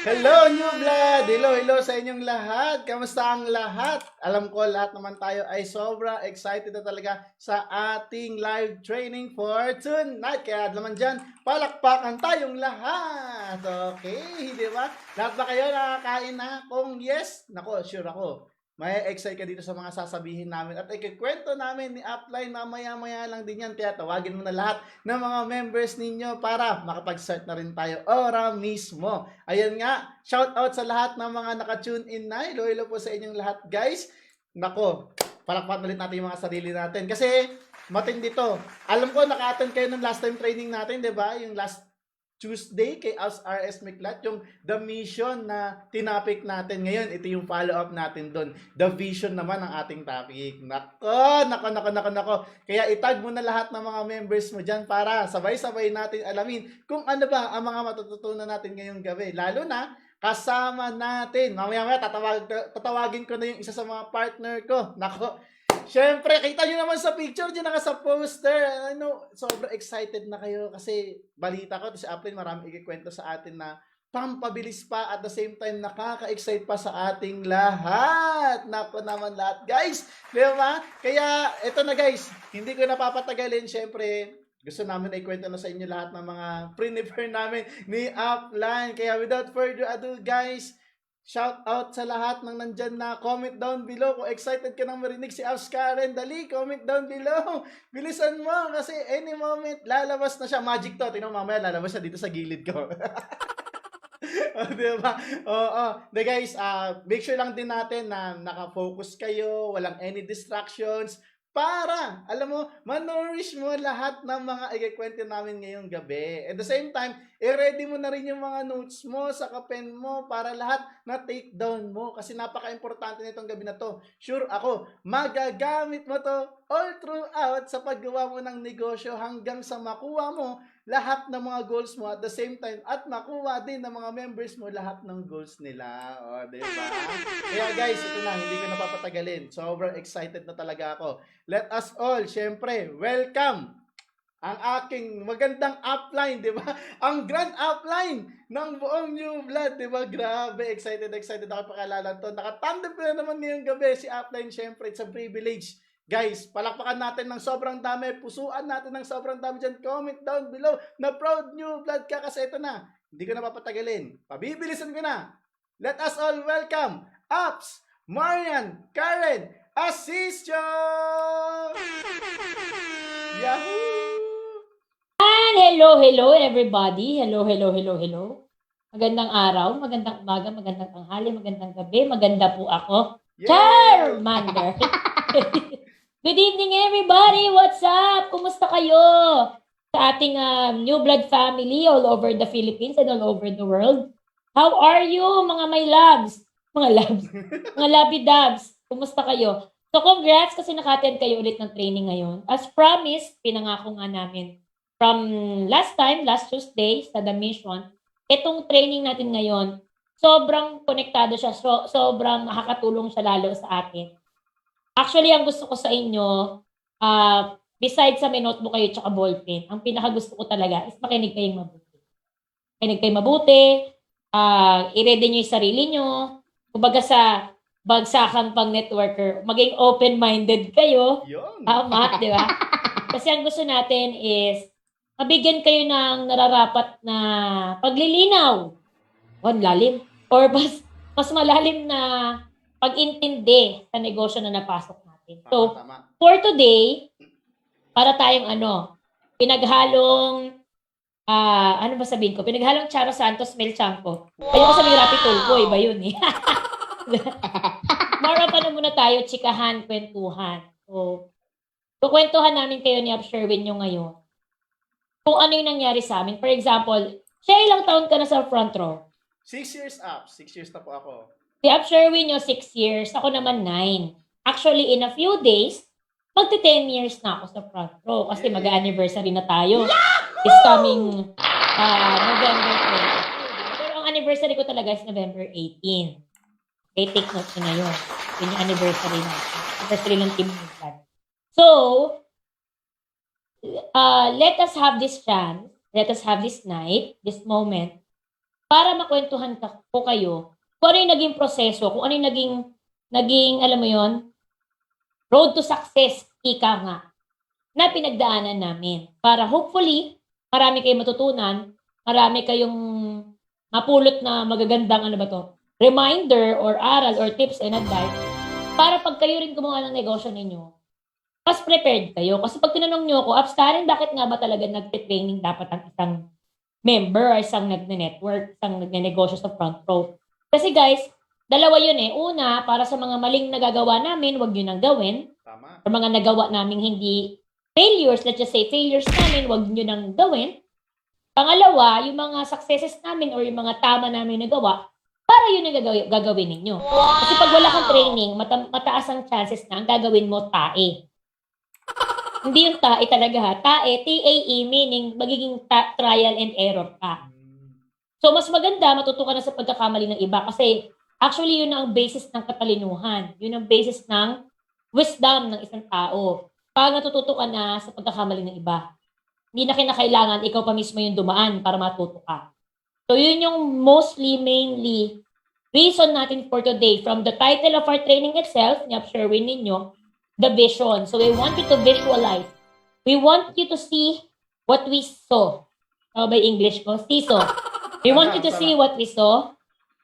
Hello, New Blood! Hello sa inyong lahat! Kamusta ang lahat? Alam ko lahat naman tayo ay sobra excited na talaga sa ating live training for tonight. Kaya naman dyan, palakpakan tayong lahat! Okay, di ba? Lahat ba kayo nakakain na? Kung yes, nako, sure ako. May excite ka dito sa mga sasabihin namin at ikikwento namin ni Upline mamaya-maya lang din yan. Kaya tawagin mo na lahat ng mga members ninyo para makapag-start na rin tayo ora mismo. Ayan nga, shout out sa lahat ng mga naka-tune in na. Hello po sa inyong lahat, guys. Nako, palakpak ulit natin yung mga sarili natin. Kasi, matindi to. Alam ko, naka-attend kayo ng last time training natin, di ba? Yung last Tuesday kay RS Miklat, yung the mission na tinapik natin ngayon. Ito yung follow-up natin doon. The vision naman ang ating topic. Nako. Kaya itag mo na lahat ng mga members mo dyan para sabay-sabay natin alamin kung ano ba ang mga matututunan natin ngayong gabi. Lalo na, kasama natin. Mamaya tatawagin ko na yung isa sa mga partner ko. Nako, Siyempre, kita nyo naman sa picture, dyan naka sa poster. Sobrang excited na kayo kasi balita ko, si Applin marami ikikwento sa atin na pampabilis pa at the same time nakaka-excite pa sa ating lahat. Nako naman lahat, guys. Di ba? Kaya, eto na guys, hindi ko napapatagalin. Siyempre, gusto namin na ikwento na sa inyo lahat ng mga prepare namin ni Upline. Kaya without further ado, guys, shout out sa lahat ng nandyan na comment down below. Kung excited ka nang marinig si Abs Karen, dali, comment down below. Bilisan mo kasi any moment lalabas na siya. Magic to. Tingnan mo, mamaya lalabas siya dito sa gilid ko. Diba? Oo. De guys, make sure lang din natin na nakafocus kayo, walang any distractions, para, alam mo, manorish mo lahat ng mga ikikwento namin ngayong gabi. At the same time, i-ready mo na rin yung mga notes mo sa kapen mo para lahat na take down mo. Kasi napaka-importante nitong gabi na to. Sure ako, magagamit mo to all throughout sa paggawa mo ng negosyo hanggang sa makuha mo lahat ng mga goals mo at the same time at makuha din ng mga members mo lahat ng goals nila. O, diba? Kaya guys, ito na, hindi ko napapatagalin. Sobrang excited na talaga ako. Let us all, syempre, welcome ang aking magandang upline, di ba? Ang grand upline ng buong New Blood, di ba? Grabe, excited ako pakilala to. Nakatandem ko na naman ngayong gabi si upline, syempre, it's a privilege. Guys, palakpakan natin ng sobrang dami, pusuan natin ng sobrang dami dyan. Comment down below na proud New Blood ka kasi ito na. Hindi ko na papatagalin. Pabibilisan ko na. Let us all welcome Ups, Marian, Karen, Asisio! Yahoo! Hello everybody. Hello. Magandang araw, magandang umaga, magandang tanghali, magandang gabi. Maganda po ako. Yay! Charmander. Good evening everybody. What's up? Kumusta kayo? Sa ating New Blood family all over the Philippines and all over the world. How are you mga my loves? Mga lovey doves. Kumusta kayo? So congrats kasi naka-attend kayo ulit ng training ngayon. As promised, pinangako nga namin from last Tuesday, sa The Mission, itong training natin ngayon, sobrang konektado siya, sobrang makakatulong siya lalo sa atin. Actually, ang gusto ko sa inyo, besides sa may notebook kayo tsaka ballpen, ang pinakagusto ko talaga is makinig kayong mabuti. Makinig kayong mabuti, i-ready nyo yung sarili nyo, kumbaga sa bagsakang pang networker, maging open-minded kayo, Yun. tama, di ba? Kasi ang gusto natin is mabigyan kayo ng nararapat na paglilinaw. Ang lalim. Or mas malalim na pag-intindi sa negosyo na napasok natin. So, Tama. for today, para tayong pinaghalong, ano ba sabihin ko? Pinaghalong Charo Santos Melchanco. Ayoko sabihin Rapi Tulfo, iba yun eh. More of muna tayo, chikahan, kwentuhan. So, kukwentuhan namin kayo ni Ab Sherwin nyo ngayon kung ano yung nangyari sa amin. For example, siya ilang taon ka na sa front row? 6 years up. 6 years na po ako. Si Ab Sherwin nyo, 6 years. Ako naman 9. Actually, in a few days, magti-10 years na ako sa front row. Kasi mag-anniversary na tayo. It's coming November 22. Pero ang anniversary ko talaga is November 18. Okay, take note nyo na yun. Yun yung anniversary natin. Anniversary ng Team Newland. So, let us have this chance, let us have this night, this moment, para makwentuhan ko kayo kung ano yung naging proseso, kung ano yung naging alam mo yon, road to success, ika nga, na pinagdaanan namin. Para hopefully, marami kayong matutunan, marami kayong mapulot na magagandang ano ba to, reminder or aral or tips and advice para pag kayo rin gumawa ng negosyo ninyo, mas prepared kayo. Kasi pag tinanong nyo ako, Karen, bakit nga ba talaga nagte-training dapat ang isang member or isang nagne-network, isang nagne-negosyo sa front row? Kasi guys, dalawa yun eh. Una, para sa mga maling nagagawa namin, wag nyo nang gawin. Tama. Or mga nagawa namin hindi failures, let's just say failures namin, wag nyo nang gawin. Pangalawa, yung mga successes namin or yung mga tama namin nagawa, para yun ang gagawin ninyo. Kasi pag wala kang training, mataas ang chances na ang gagawin mo tae. Hindi yung tae talaga ha. Tae, T-A-E, meaning magiging trial and error ka. So, mas maganda, matuto ka na sa pagkakamali ng iba kasi actually, yun ang basis ng katalinuhan. Yun ang basis ng wisdom ng isang tao. Pag natututo ka na sa pagkakamali ng iba, hindi na kinakailangan ikaw pa mismo yung dumaan para matuto ka. So, yun yung mainly reason natin for today. From the title of our training itself, Sherwin ninyo, the vision. So, we want you to visualize. We want you to see what we saw. By English ko? Siso. We want you to see what we saw.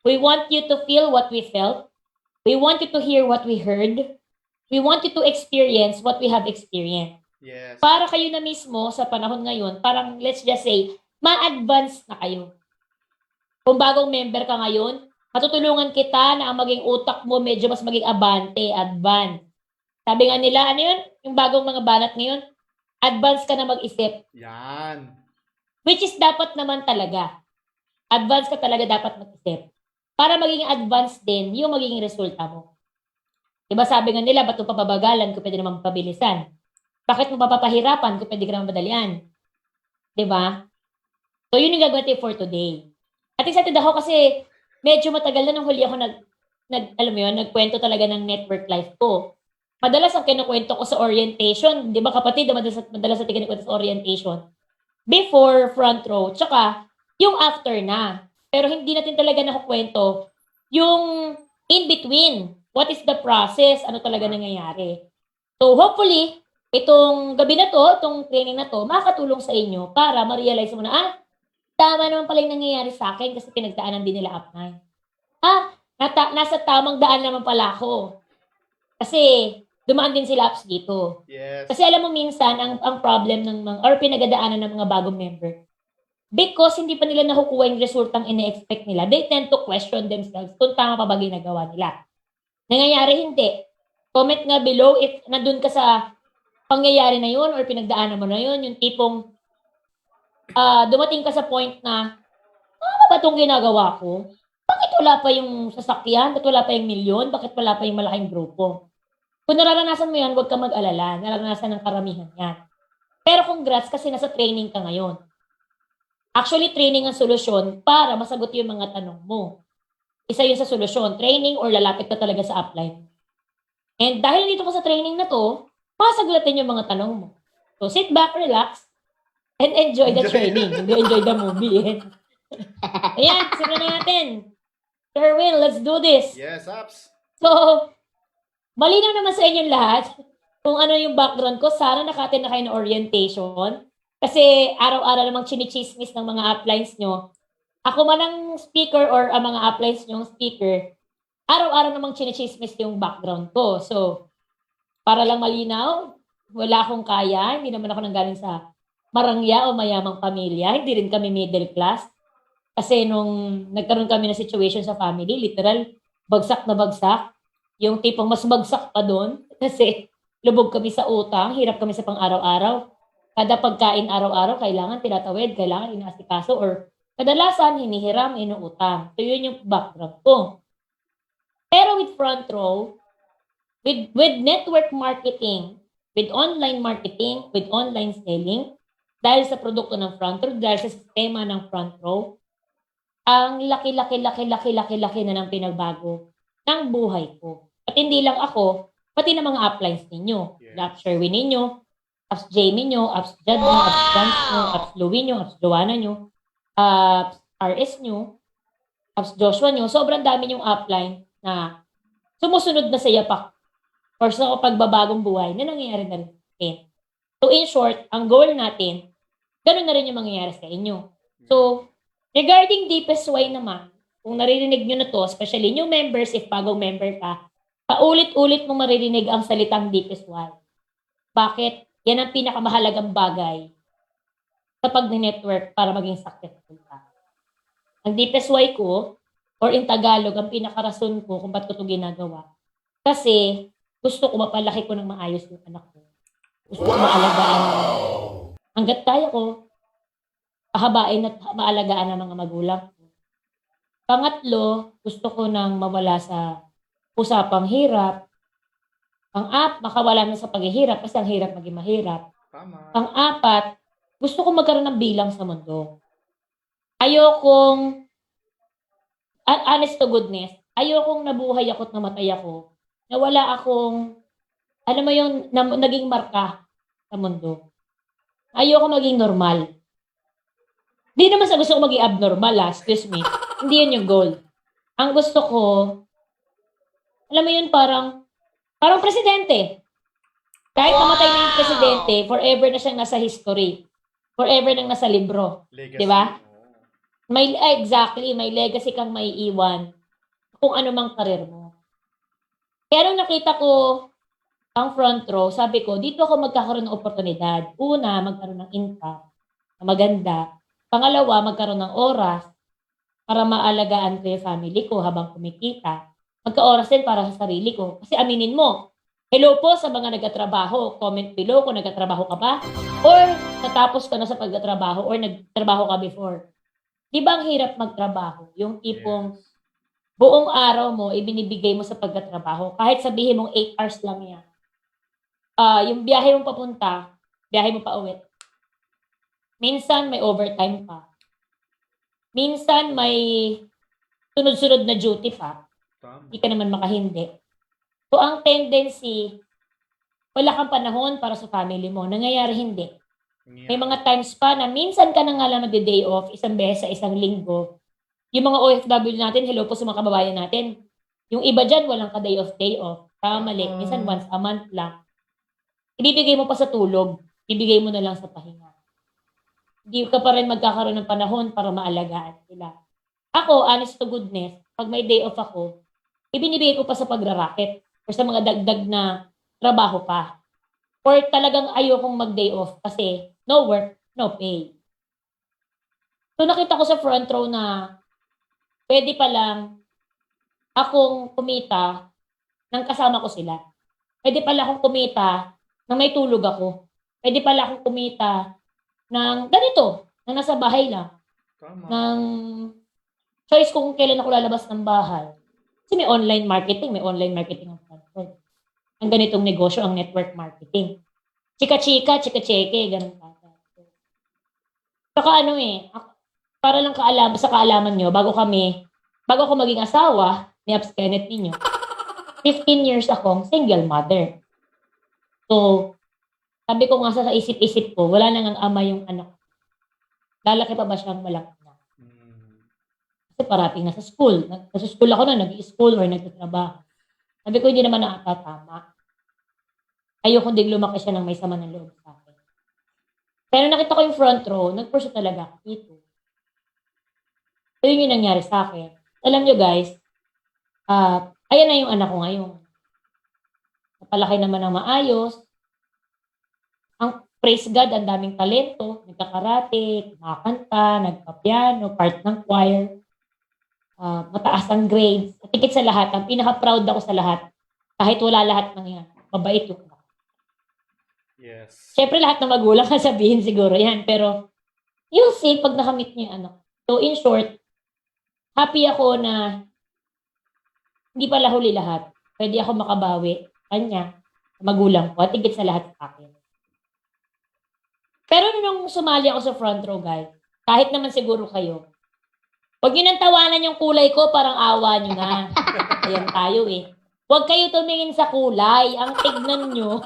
We want you to feel what we felt. We want you to hear what we heard. We want you to experience what we have experienced. Yes. Para kayo na mismo sa panahon ngayon, parang let's just say, ma-advance na kayo. Kung bagong member ka ngayon, matutulungan kita na ang maging utak mo medyo mas maging advance. Sabi nga nila, ano yun? Yung bagong mga banat ngayon, advance ka na mag-isip. Yan. Which is dapat naman talaga. Advance ka talaga dapat mag-isip. Para maging advance din yung magiging resulta mo. Diba sabi nga nila, ba't mo papabagalan kung pwede naman pabilisan? Bakit mo papapahirapan kung pwede ka naman madalian? Diba? So, yun yung gagawin natin for today. At excited ako kasi medyo matagal na nung huli ako alam mo yun, nagkwento talaga ng network life ko. Madalas ang kinukwento ko sa orientation, di ba kapatid, madalas sa kinukwento sa orientation. Before front row, tsaka yung after na. Pero hindi natin talaga nakukwento yung in between. What is the process? Ano talaga nangyayari? So hopefully, itong gabi na to, itong training na to, makakatulong sa inyo para ma-realize mo na, tama naman pala yung nangyayari sa akin kasi pinagdaanan din nila upline. Nasa tamang daan naman pala ako. Kasi dumaan din sila ups dito. Yes. Kasi alam mo minsan, ang problem ng mga, or pinagadaanan ng mga bagong member, because hindi pa nila nakukuha yung resultang ine-expect nila, they tend to question themselves kung tama pa ba ginagawa nila. Nangyayari hindi. Comment nga below if nandun ka sa pangyayari na yun or pinagdaanan mo na yun, yung tipong dumating ka sa point na, ano ba itong ginagawa ko? Bakit wala pa yung sasakyan? Bakit wala pa yung milyon? Bakit wala pa yung malaking grupo? Kung nararanasan mo yan, huwag ka mag-alala. Nararanasan ng karamihan yan. Pero congrats kasi nasa training ka ngayon. Actually, training ang solusyon para masagot yung mga tanong mo. Isa yun sa solusyon, training or lalapit ka talaga sa upline. And dahil dito ka sa training na to, masagutin yung mga tanong mo. So sit back, relax, and enjoy the training. Enjoy the movie. Ayan, simulan na natin. Sherwin, let's do this. Yes, Ups. So, malinaw naman sa inyong lahat kung ano yung background ko. Sana nakatin na kayo ng orientation. Kasi araw-araw namang chinichismis ng mga uplines nyo. Ako man ang speaker or ang mga uplines nyo speaker, araw-araw namang chinichismis yung background ko. So, para lang malinaw, wala akong kaya. Hindi naman ako nanggaling sa marangya o mayamang pamilya. Hindi rin kami middle class. Kasi nung nagkaroon kami ng situation sa family, literal, bagsak na bagsak. Yung tipong mas bagsak pa doon. Kasi lubog kami sa utang, hirap kami sa pang-araw-araw. Kada pagkain araw-araw, kailangan tinatawid, kailangan inaasikaso, or kadalasan, hinihiram, inuutang. So yun yung background ko. Pero with front row, with network marketing, with online marketing, with online selling, dahil sa produkto ng front row, dahil sa sistema ng front row, ang laki na ng pinagbago ng buhay ko. At hindi lang ako, pati na mga uplines ninyo. Yes. Ups Sherwin ninyo, Ups Jamie nyo, Ups Jad nyo, Ups Franz nyo, Ups Louie nyo, Ups Joanna nyo, Ups RS nyo. Tapos Joshua nyo, sobrang dami yung upline na sumusunod na sa yapak or sa pagbabagong buhay na nangyayari na rin. So in short, ang goal natin, ganun na rin yung mangyayari sa inyo. So, regarding Deepest Why naman, kung naririnig nyo na to, especially new members, if bagong member ka, paulit-ulit mo maririnig ang salitang Deepest Why. Bakit? Yan ang pinakamahalagang bagay sa pag-network para maging successful ka. Ang deepest why ko, or in Tagalog, ang pinakarason ko kung ba't ko ito ginagawa. Kasi, gusto ko mapalaki ko ng maayos yung anak ko. Gusto ko maalagaan. Hanggat kaya ko, pahabain at maalagaan ang mga magulang ko. Pangatlo, gusto ko nang mawala sa usapang hirap. Makawala na sa paghihirap kasi ang hirap maging mahirap. Tama. Pang-apat, gusto ko magkaroon ng bilang sa mundo. Ayokong, honest to goodness, ayokong nabuhay ako at namatay ako na wala akong, alam mo yung naging marka sa mundo. Ayoko maging normal. Di naman sa gusto ko maging abnormal, excuse me. Hindi yun yung goal. Ang gusto ko, alam mo yun, parang presidente. Kahit namatay na yung presidente, forever na siyang nasa history. Forever nang nasa libro. Legacy. Di ba? Exactly, may legacy kang may iwan kung ano mang karir mo. Kaya nung nakita ko ang front row, sabi ko, dito ako magkakaroon ng oportunidad. Una, magkaroon ng income na maganda. Pangalawa, magkaroon ng oras para maalagaan ko yung family ko habang kumikita. Magka-oras din para sa sarili ko. Kasi aminin mo, hello po sa mga nagtatrabaho. Comment below kung nagtatrabaho ka ba or natapos ka na sa pagtatrabaho or nagtrabaho ka before. Di ba ang hirap magtrabaho? Yung tipong buong araw mo, ibinibigay mo sa pagtatrabaho. Kahit sabihin mong 8 hours lang yan. Yung biyahe mo papunta, biyahe mo pa uwi. Minsan may overtime pa. Minsan may sunod-sunod na duty pa. Hindi ka naman makahindi. So ang tendency, wala kang panahon para sa family mo. Nangyayari hindi. May mga times pa na minsan ka na nga lang mag-day off, isang beses sa isang linggo. Yung mga OFW natin, hello po sa mga kababayan natin. Yung iba dyan, walang ka-day off. Tama mali. Minsan once a month lang. Ibibigay mo pa sa tulog. Ibigay mo na lang sa pahinga. Hindi ka pa rin magkakaroon ng panahon para maalagaan sila. Ako, honest to goodness, pag may day off ako, ibinibigay ko pa sa pagra-racket or sa mga dagdag na trabaho pa. Or talagang ayokong mag-day off kasi no work, no pay. So nakita ko sa front row na pwede pa lang akong kumita nang kasama ko sila. Pwede pala akong kumita nang may tulog ako. Pwede pala akong kumita ng ganito, na nasa bahay lang. Tama. Ng choice ko kung kailan ako lalabas ng bahay. Kasi may online marketing ang platform. Ang ganitong negosyo, ang network marketing. Chika-chika, chika-cheke, ganun pa. Saka para lang sa kaalaman nyo, bago ako maging asawa, ni Abs Kenneth ninyo, 15 years akong single mother. So, sabi ko nga sa isip-isip ko, wala nang ang ama yung anak. Lalaki pa ba siyang walang anak? Kasi parating nasa school. Nasa school ako na, nag-i-school or nagtatrabaho. Sabi ko, hindi naman nakakatama. Ayoko din lumaki siya ng may sama ng loob sa akin. Pero nakita ko yung front row, nag-pursue talaga ako dito. So, yun yung nangyari sa akin. Alam nyo guys, ayan na yung anak ko ngayon. Napalaki naman ng maayos. Ang praise God, ang daming talento. Nagkakarate, kumakanta, nagpa-piano, part ng choir. Mataas ang grades. At higit sa lahat, ang pinaka-proud ako sa lahat, kahit wala lahat ng yan, mabait yung anak. Yes. Siyempre lahat ng magulang sabihin siguro yan, pero you'll see pag nakamit niyo yung anak. So in short, happy ako na hindi pala huli lahat. Pwede ako makabawi kanya, magulang ko, at higit sa lahat sa akin. Pero nung sumali ako sa front row, guys, kahit naman siguro kayo, huwag nyo nang tawanan yung kulay ko, parang awa nyo na. Ayan tayo Huwag kayo tumingin sa kulay. Ang tignan nyo,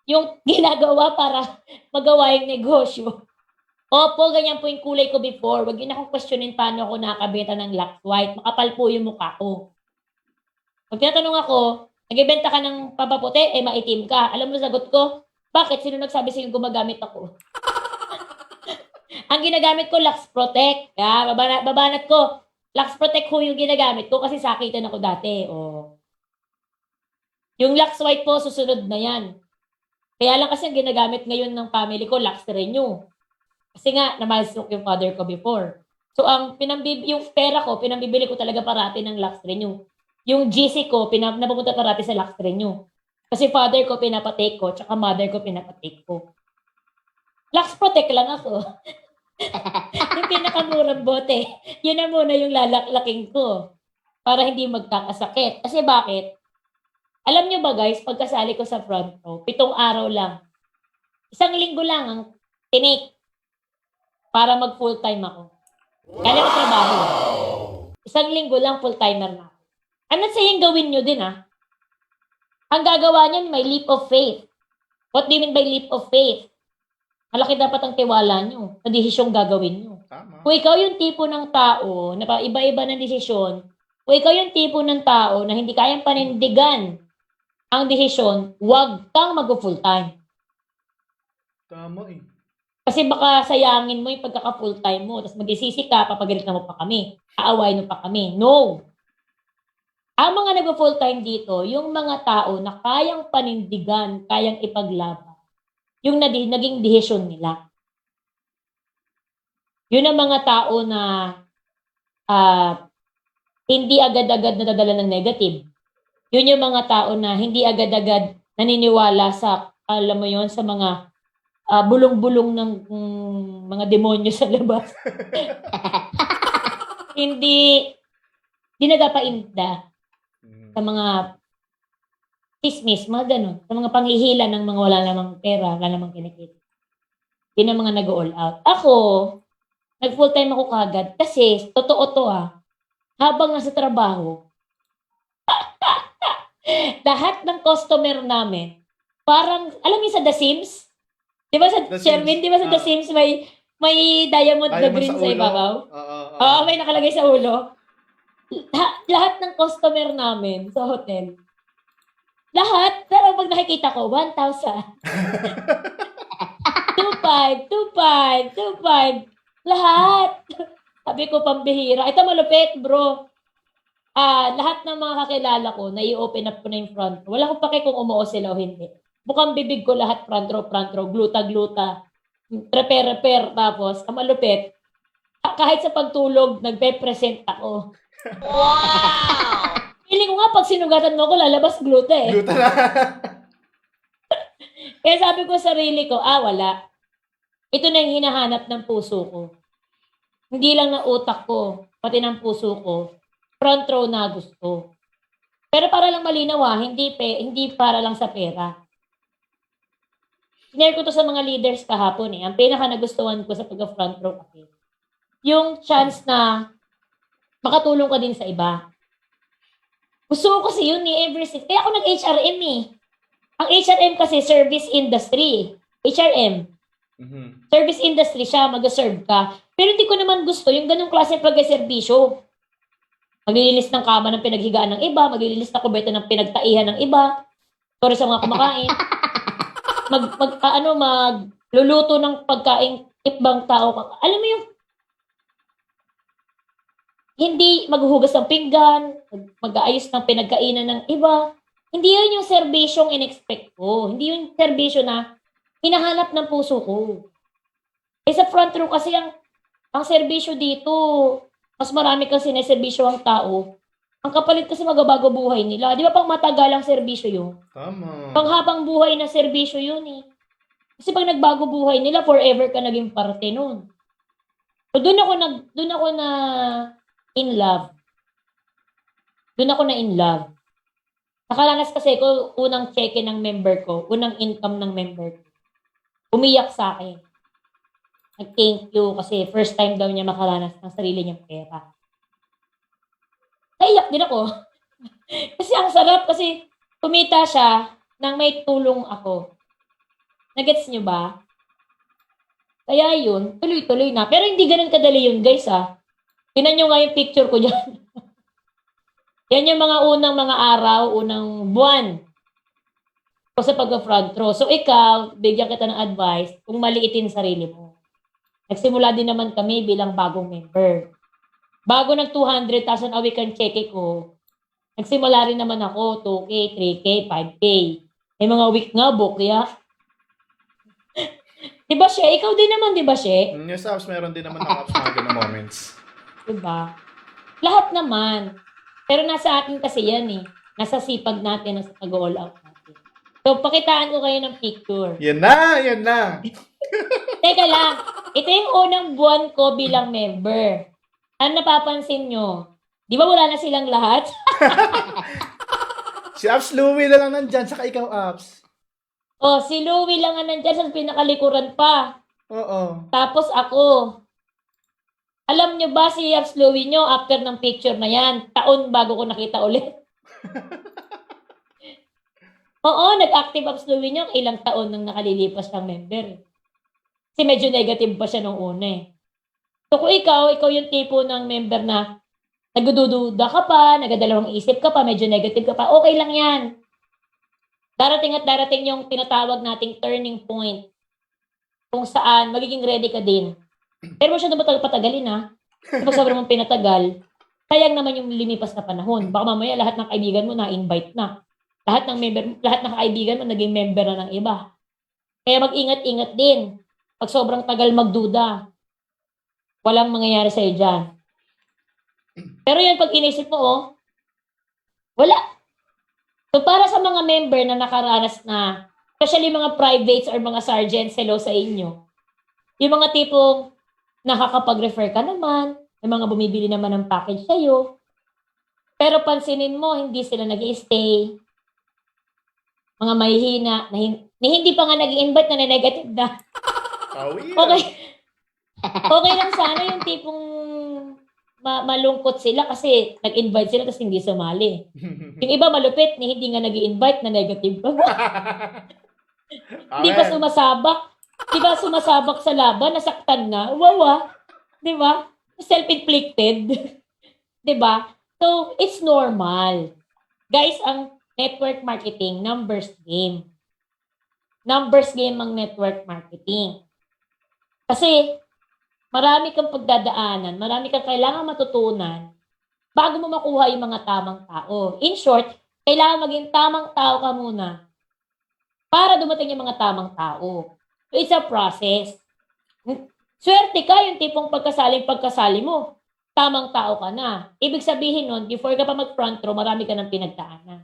yung ginagawa para magawa yung negosyo. Opo, ganyan po yung kulay ko before. Wag niyo na akong questionin paano ako nakakabenta ng Lux White. Makapal po yung mukha ko. Pag tinatanong ako, nagbebenta ka ng pampaputi, maitim ka. Alam mo sagot ko, bakit? Sino nagsabi sa'yo gumagamit ako? Ang ginagamit ko, Lux Protect. Babanat ko. Lux Protect ko yung ginagamit ko kasi sakitan ako dati. Yung Lux White po, susunod na yan. Kaya lang kasi ang ginagamit ngayon ng family ko, Lux Renew. Kasi nga, na-milestroke yung father ko before. So, yung pera ko, pinambibili ko talaga parati ng Lux Renew. Yung GC ko, napupunta parati sa Lux Renew. Kasi father ko pinapatake ko, tsaka mother ko pinapatake ko. Lux Protect lang ako. Yung pinakamurang bote. Yun na muna yung lalaklaking ko. Para hindi magkakasakit. Kasi bakit? Alam nyo ba guys, pagkasali ko sa front row, 7 araw lang. 1 linggo lang ang tinake para mag full-time ako. Kaya ko trabaho. 1 linggo lang full-timer na ako. I'm not saying gawin nyo din Ang gagawa niyan, may leap of faith. What do you mean by leap of faith? Malaki dapat ang tiwala nyo sa desisyong gagawin nyo. Tama. Kung ikaw yung tipo ng tao na iba-iba ng desisyon, kung ikaw yung tipo ng tao na hindi kayang panindigan ang desisyon, huwag kang mag-full-time. Tama eh. Kasi baka sayangin mo yung pagkaka-full-time mo, tapos mag-isisi ka, papagalitan mo pa kami, aawain mo pa kami. No! Ang mga nag-full-time dito, yung mga tao na kayang panindigan, kayang ipaglaban, yung naging desisyon nila. Yun ang mga tao na hindi agad-agad nadadala ng negative. Yun yung mga tao na hindi agad-agad naniniwala sa, alam mo yun, sa mga bulong-bulong ng mga demonyo sa labas. hindi nagapainda sa mga chismis, mga ganun. Sa mga panghihila ng mga wala namang pera, wala namang kinikita. Yun ang mga nag-all out. Ako, nag-full-time ako kagad kasi, totoo to habang nasa trabaho, lahat ng customer namin, parang, alam mo sa The Sims? Di ba sa Sherwin, di ba sa The Sims may diamond na green sa ibabaw? Oo, may nakalagay sa ulo. Lahat ng customer namin sa hotel, lahat, pero pag nakikita ko, 1,000. 2,500, 2,500, 2,500. Lahat. Sabi ko, pambihira. Ito malupit, bro. Lahat ng mga kakilala ko, na-i-open up ko na yung front row. Wala akong pake kung umuo sila o hindi. Bukang bibig ko lahat front row, gluta-gluta, repair, tapos, ang malupit, kahit sa pagtulog, nagpe-present ako. Wow! Feeling ko nga, pag sinugatan mo ko, lalabas gluta Gluta na. Kaya sabi ko sa sarili ko, wala. Ito na yung hinahanap ng puso ko. Hindi lang ng utak ko, pati ng puso ko, front row na gusto. Pero para lang malinaw hindi para lang sa pera. Sinare ko to sa mga leaders kahapon Ang pinaka nagustuhan ko sa pagka-front row kasi, yung chance na makatulong ka din sa iba. Gusto ko kasi yun every shift. Kaya ako nag-HRM Ang HRM kasi, service industry. HRM. Mm-hmm. Service industry siya, mag-serve ka. Pero hindi ko naman gusto yung ganung klase pag-serbisyo. Maglilinis ng kama ng pinaghigaan ng iba, maglilinis ng kubeta ng pinagtaihan ng iba. Sorry sa mga kumakain. Magluluto ng pagkain ibang tao. Alam mo yung hindi maghuhugas ng pinggan, mag-aayos ng pinagkainan ng iba. Hindi yun yung serbisyong in-expect ko. Hindi yung serbisyo na hinahanap ng puso ko. Sa front row kasi ang serbisyo dito, mas marami kasi sineserbisyo ang tao. Ang kapalit kasi magabago buhay nila. Di ba pang matagalang serbisyo yun? Tama. Panghabang buhay na serbisyo yun Kasi pag nagbago buhay nila, forever ka naging parte nun. So doon ako na in love. Doon ako na in love. Nakaranas kasi ko, unang check ng member ko, unang income ng member ko. Umiyak sa akin. Nag-thank you kasi first time daw niya makaranas ng sarili niyang pera. Naiyak din ako. Kasi ang sarap kasi kumita siya nang may tulong ako. Nagets niyo ba? Kaya yun, tuloy-tuloy na. Pero hindi ganun kadali yun, guys, ah. Tingnan nyo nga yung picture ko dyan. Yan yung mga unang mga araw, unang buwan ko sa pag-front row. So, ikaw, bigyan kita ng advice kung maliitin sarili mo. Nagsimula din naman kami bilang bagong member. Bago nag 200,000 a week ang cheque ko, nagsimula rin naman ako, 2K, 3K, 5K. May mga week nga, bukya. Diba, She? Ikaw din naman, diba, She? Yung sa apps, meron din naman ng apps mga ganung moments. Diba? Lahat naman. Pero nasa atin kasi yan eh. Nasa sipag natin, nasa pag-all out natin. So, pakitaan ko kayo ng picture. Yan na, yan na. Teka lang, ito yung unang buwan ko bilang member. Ano napapansin nyo? Di ba wala na silang lahat? Si Apps Louie na lang nandyan, saka ikaw Apps. O, si Louie lang ang nandyan sa pinakalikuran pa. Oo. Tapos ako. Alam nyo ba si Yaps Louie nyo, after ng picture na yan, taon bago ko nakita ulit. Oo, nag-active Yaps Louie nyo, ilang taon nang nakalilipas ng member. Kasi medyo negative pa siya nung una eh. So kung ikaw yung tipo ng member na nagdududa ka pa, nagadalawang isip ka pa, medyo negative ka pa, okay lang yan. Darating at darating yung tinatawag nating turning point kung saan magiging ready ka din. Pero masyado patagalin ha. Kapag sobrang mong pinatagal, sayang naman yung limipas na panahon. Baka mamaya lahat ng kaibigan mo na-invite na. Lahat ng kaibigan mo naging member na ng iba. Kaya mag-ingat-ingat din. Pag sobrang tagal magduda, walang mangyayari sa'yo dyan. Pero yun, pag inisip mo, wala. So, para sa mga member na nakaranas na, especially mga privates or mga sergeants, hello sa inyo, yung mga tipong nakakapag-refer ka naman, may mga bumibili naman ng package sa'yo, pero pansinin mo, hindi sila nag-i-stay. Mga mahihina, na hindi pa nga nag-i-invite na negative na. Okay. Okay lang sana yung tipong malungkot sila kasi nag-invite sila tapos hindi sumali. Yung iba malupit, hindi nga nag-i-invite na negative pa. Hindi pa sumasabak. Di ba sumasabak sa laban, nasaktan na? Wawa. Di ba? Self-inflicted. Di ba? So, it's normal. Guys, ang network marketing, numbers game. Numbers game ang network marketing. Kasi, marami kang pagdadaanan, marami kang kailangan matutunan bago mo makuha yung mga tamang tao. In short, kailangan maging tamang tao ka muna para dumating yung mga tamang tao. So, it's a process. Swerte ka yung tipong pagkasali mo. Tamang tao ka na. Ibig sabihin nun, before ka pa mag-front row, marami ka ng pinagdaanan.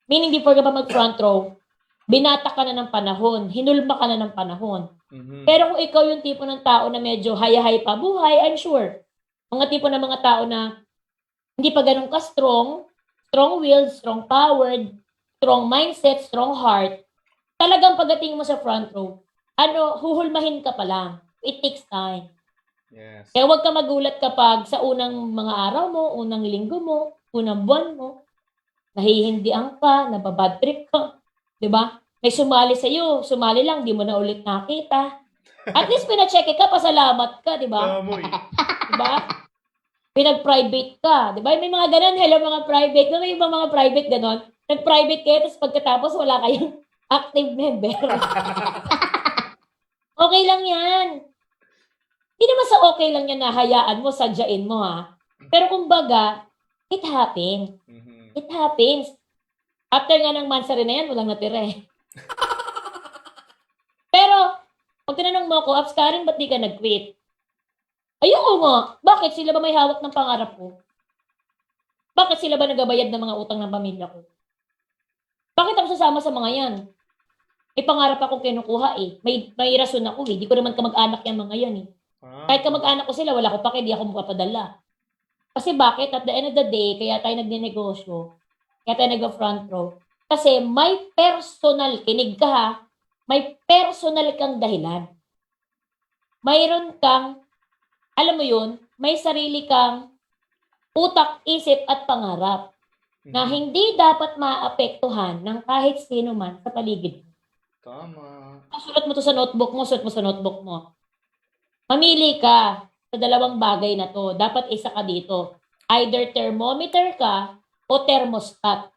Meaning, before ka pa mag-front row, binata ka na ng panahon, hinulma ka na ng panahon. Mm-hmm. Pero kung ikaw yung tipo ng tao na medyo hayahay pa buhay, I'm sure, mga tipo ng mga tao na hindi pa ganun ka strong-willed, strong-powered, strong mindset, strong heart, talagang pagdating mo sa front row, huhulmahin ka pa lang. It takes time. Yes. Kaya huwag ka magulat kapag sa unang mga araw mo, unang linggo mo, unang buwan mo, nahihindian ka, nababad trip ka, di ba? May sumali sa'yo, sumali lang, di mo na ulit nakita. At least pina-check ka, pasalamat ka, di ba? Di ba? Pinag-private ka, di ba? May mga ganun, hello mga private, may ibang mga private ganun. Nag-private kayo, tapos pagkatapos wala kayong active member. Okay lang yan. Hindi naman sa okay lang yan na hayaan mo, sadyain mo ha. Pero kumbaga, it happens. Mm-hmm. It happens. After nga ng mansari na yan, walang natira eh. Pero, pag tinanong mo ako, Abs Karen, ba't di ka nag-quit? Ayoko nga. Bakit? Sila ba may hawak ng pangarap ko? Bakit sila ba nagabayad ng mga utang ng pamilya ko? Bakit ako sasama sa mga yan? May pangarap akong kinukuha eh. May rason ako eh. Di ko naman kamag-anak yung mga yan eh. Kahit kamag-anak ko sila, wala ko pa di ako magpapadala. Kasi bakit? At the end of the day, kaya tayo nagninegosyo, kaya tayo nag-front row. Kasi may personal, kinig ka ha, may personal kang dahilan. Mayroon kang, alam mo yun, may sarili kang utak, isip at pangarap na hindi dapat maapektuhan ng kahit sino man sa paligid mo. Tama. Sulat mo to sa notebook mo, sulat mo sa notebook mo. Mamili ka sa dalawang bagay na to. Dapat isa ka dito. Either thermometer ka o thermostat.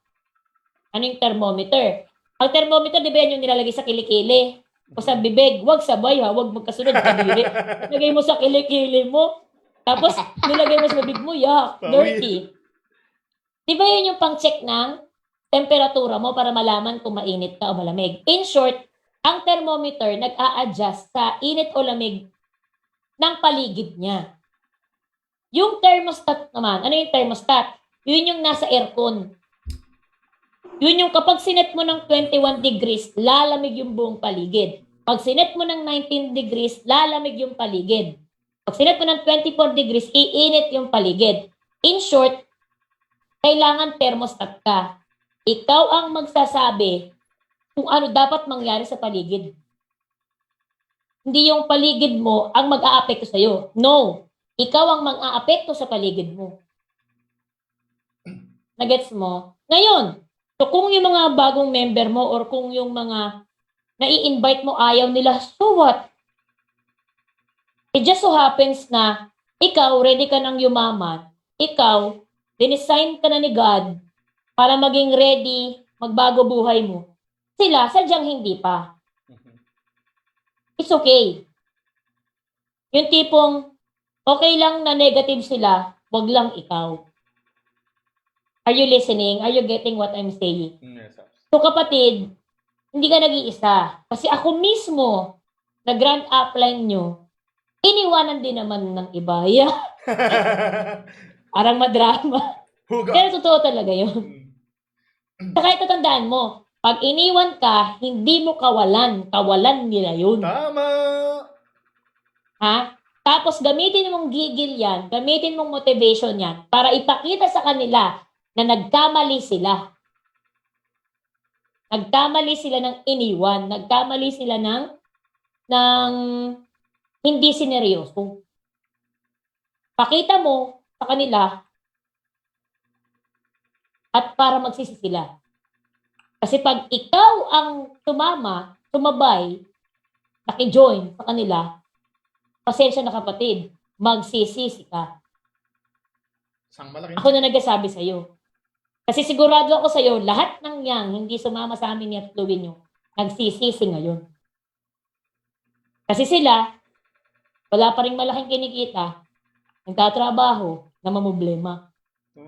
Ano yung thermometer? Ang thermometer, di ba yan yung nilalagay sa kilikili? O sa bibig. Huwag sabay ha. Huwag magkasunod kadiri. Nilagay mo sa kilikili mo. Tapos, nilagay mo sa bibig mo. Yuck. Dirty. Di ba yun yung pang-check ng temperatura mo para malaman kung mainit ka o malamig? In short, ang thermometer nag-a-adjust sa init o lamig ng paligid niya. Yung thermostat naman, ano yung thermostat? Yun yung nasa aircon. Yun yung kapag sinet mo ng 21 degrees, lalamig yung buong paligid. Pag sinet mo ng 19 degrees, lalamig yung paligid. Pag sinet mo ng 24 degrees, iinit yung paligid. In short, kailangan thermostat ka. Ikaw ang magsasabi kung ano dapat mangyari sa paligid. Hindi yung paligid mo ang mag-aapekto sa'yo. No. Ikaw ang mag-aapekto sa paligid mo. Nagets mo? Ngayon, so kung yung mga bagong member mo or kung yung mga nai-invite mo ayaw nila, so what? It just so happens na ikaw, ready ka ng yumaman. Ikaw, dinesign ka na ni God para maging ready, magbago buhay mo. Sila, sadyang hindi pa. It's okay. Yung tipong, okay lang na negative sila, wag lang ikaw. Are you listening? Are you getting what I'm saying? Yes, sir. So kapatid, hindi ka nag-iisa. Kasi ako mismo, na grand upline nyo, iniwanan din naman ng iba. Yeah. Parang madrama. Huga. Pero totoo talaga yun. Saka itatandaan mo, pag iniwan ka, hindi mo kawalan. Kawalan nila yun. Tama. Ha? Tapos gamitin mong gigil yan, gamitin mong motivation yan para ipakita sa kanila na nagkamali sila. Nagkamali sila ng iniwan. Nagkamali sila ng hindi sineryoso. Pakita mo sa kanila at para magsisi sila. Kasi pag ikaw ang sumabay, nakijoin sa kanila, pasensya na kapatid, magsisisi ka. Isang malaki. Ako na nagsasabi sa'yo. Kasi sigurado ako sa'yo, lahat ng yang hindi sumama sa amin ni at Louie nyo, nagsisisi ngayon. Kasi sila, wala pa rin malaking kinikita, nagtatrabaho, na mamblema.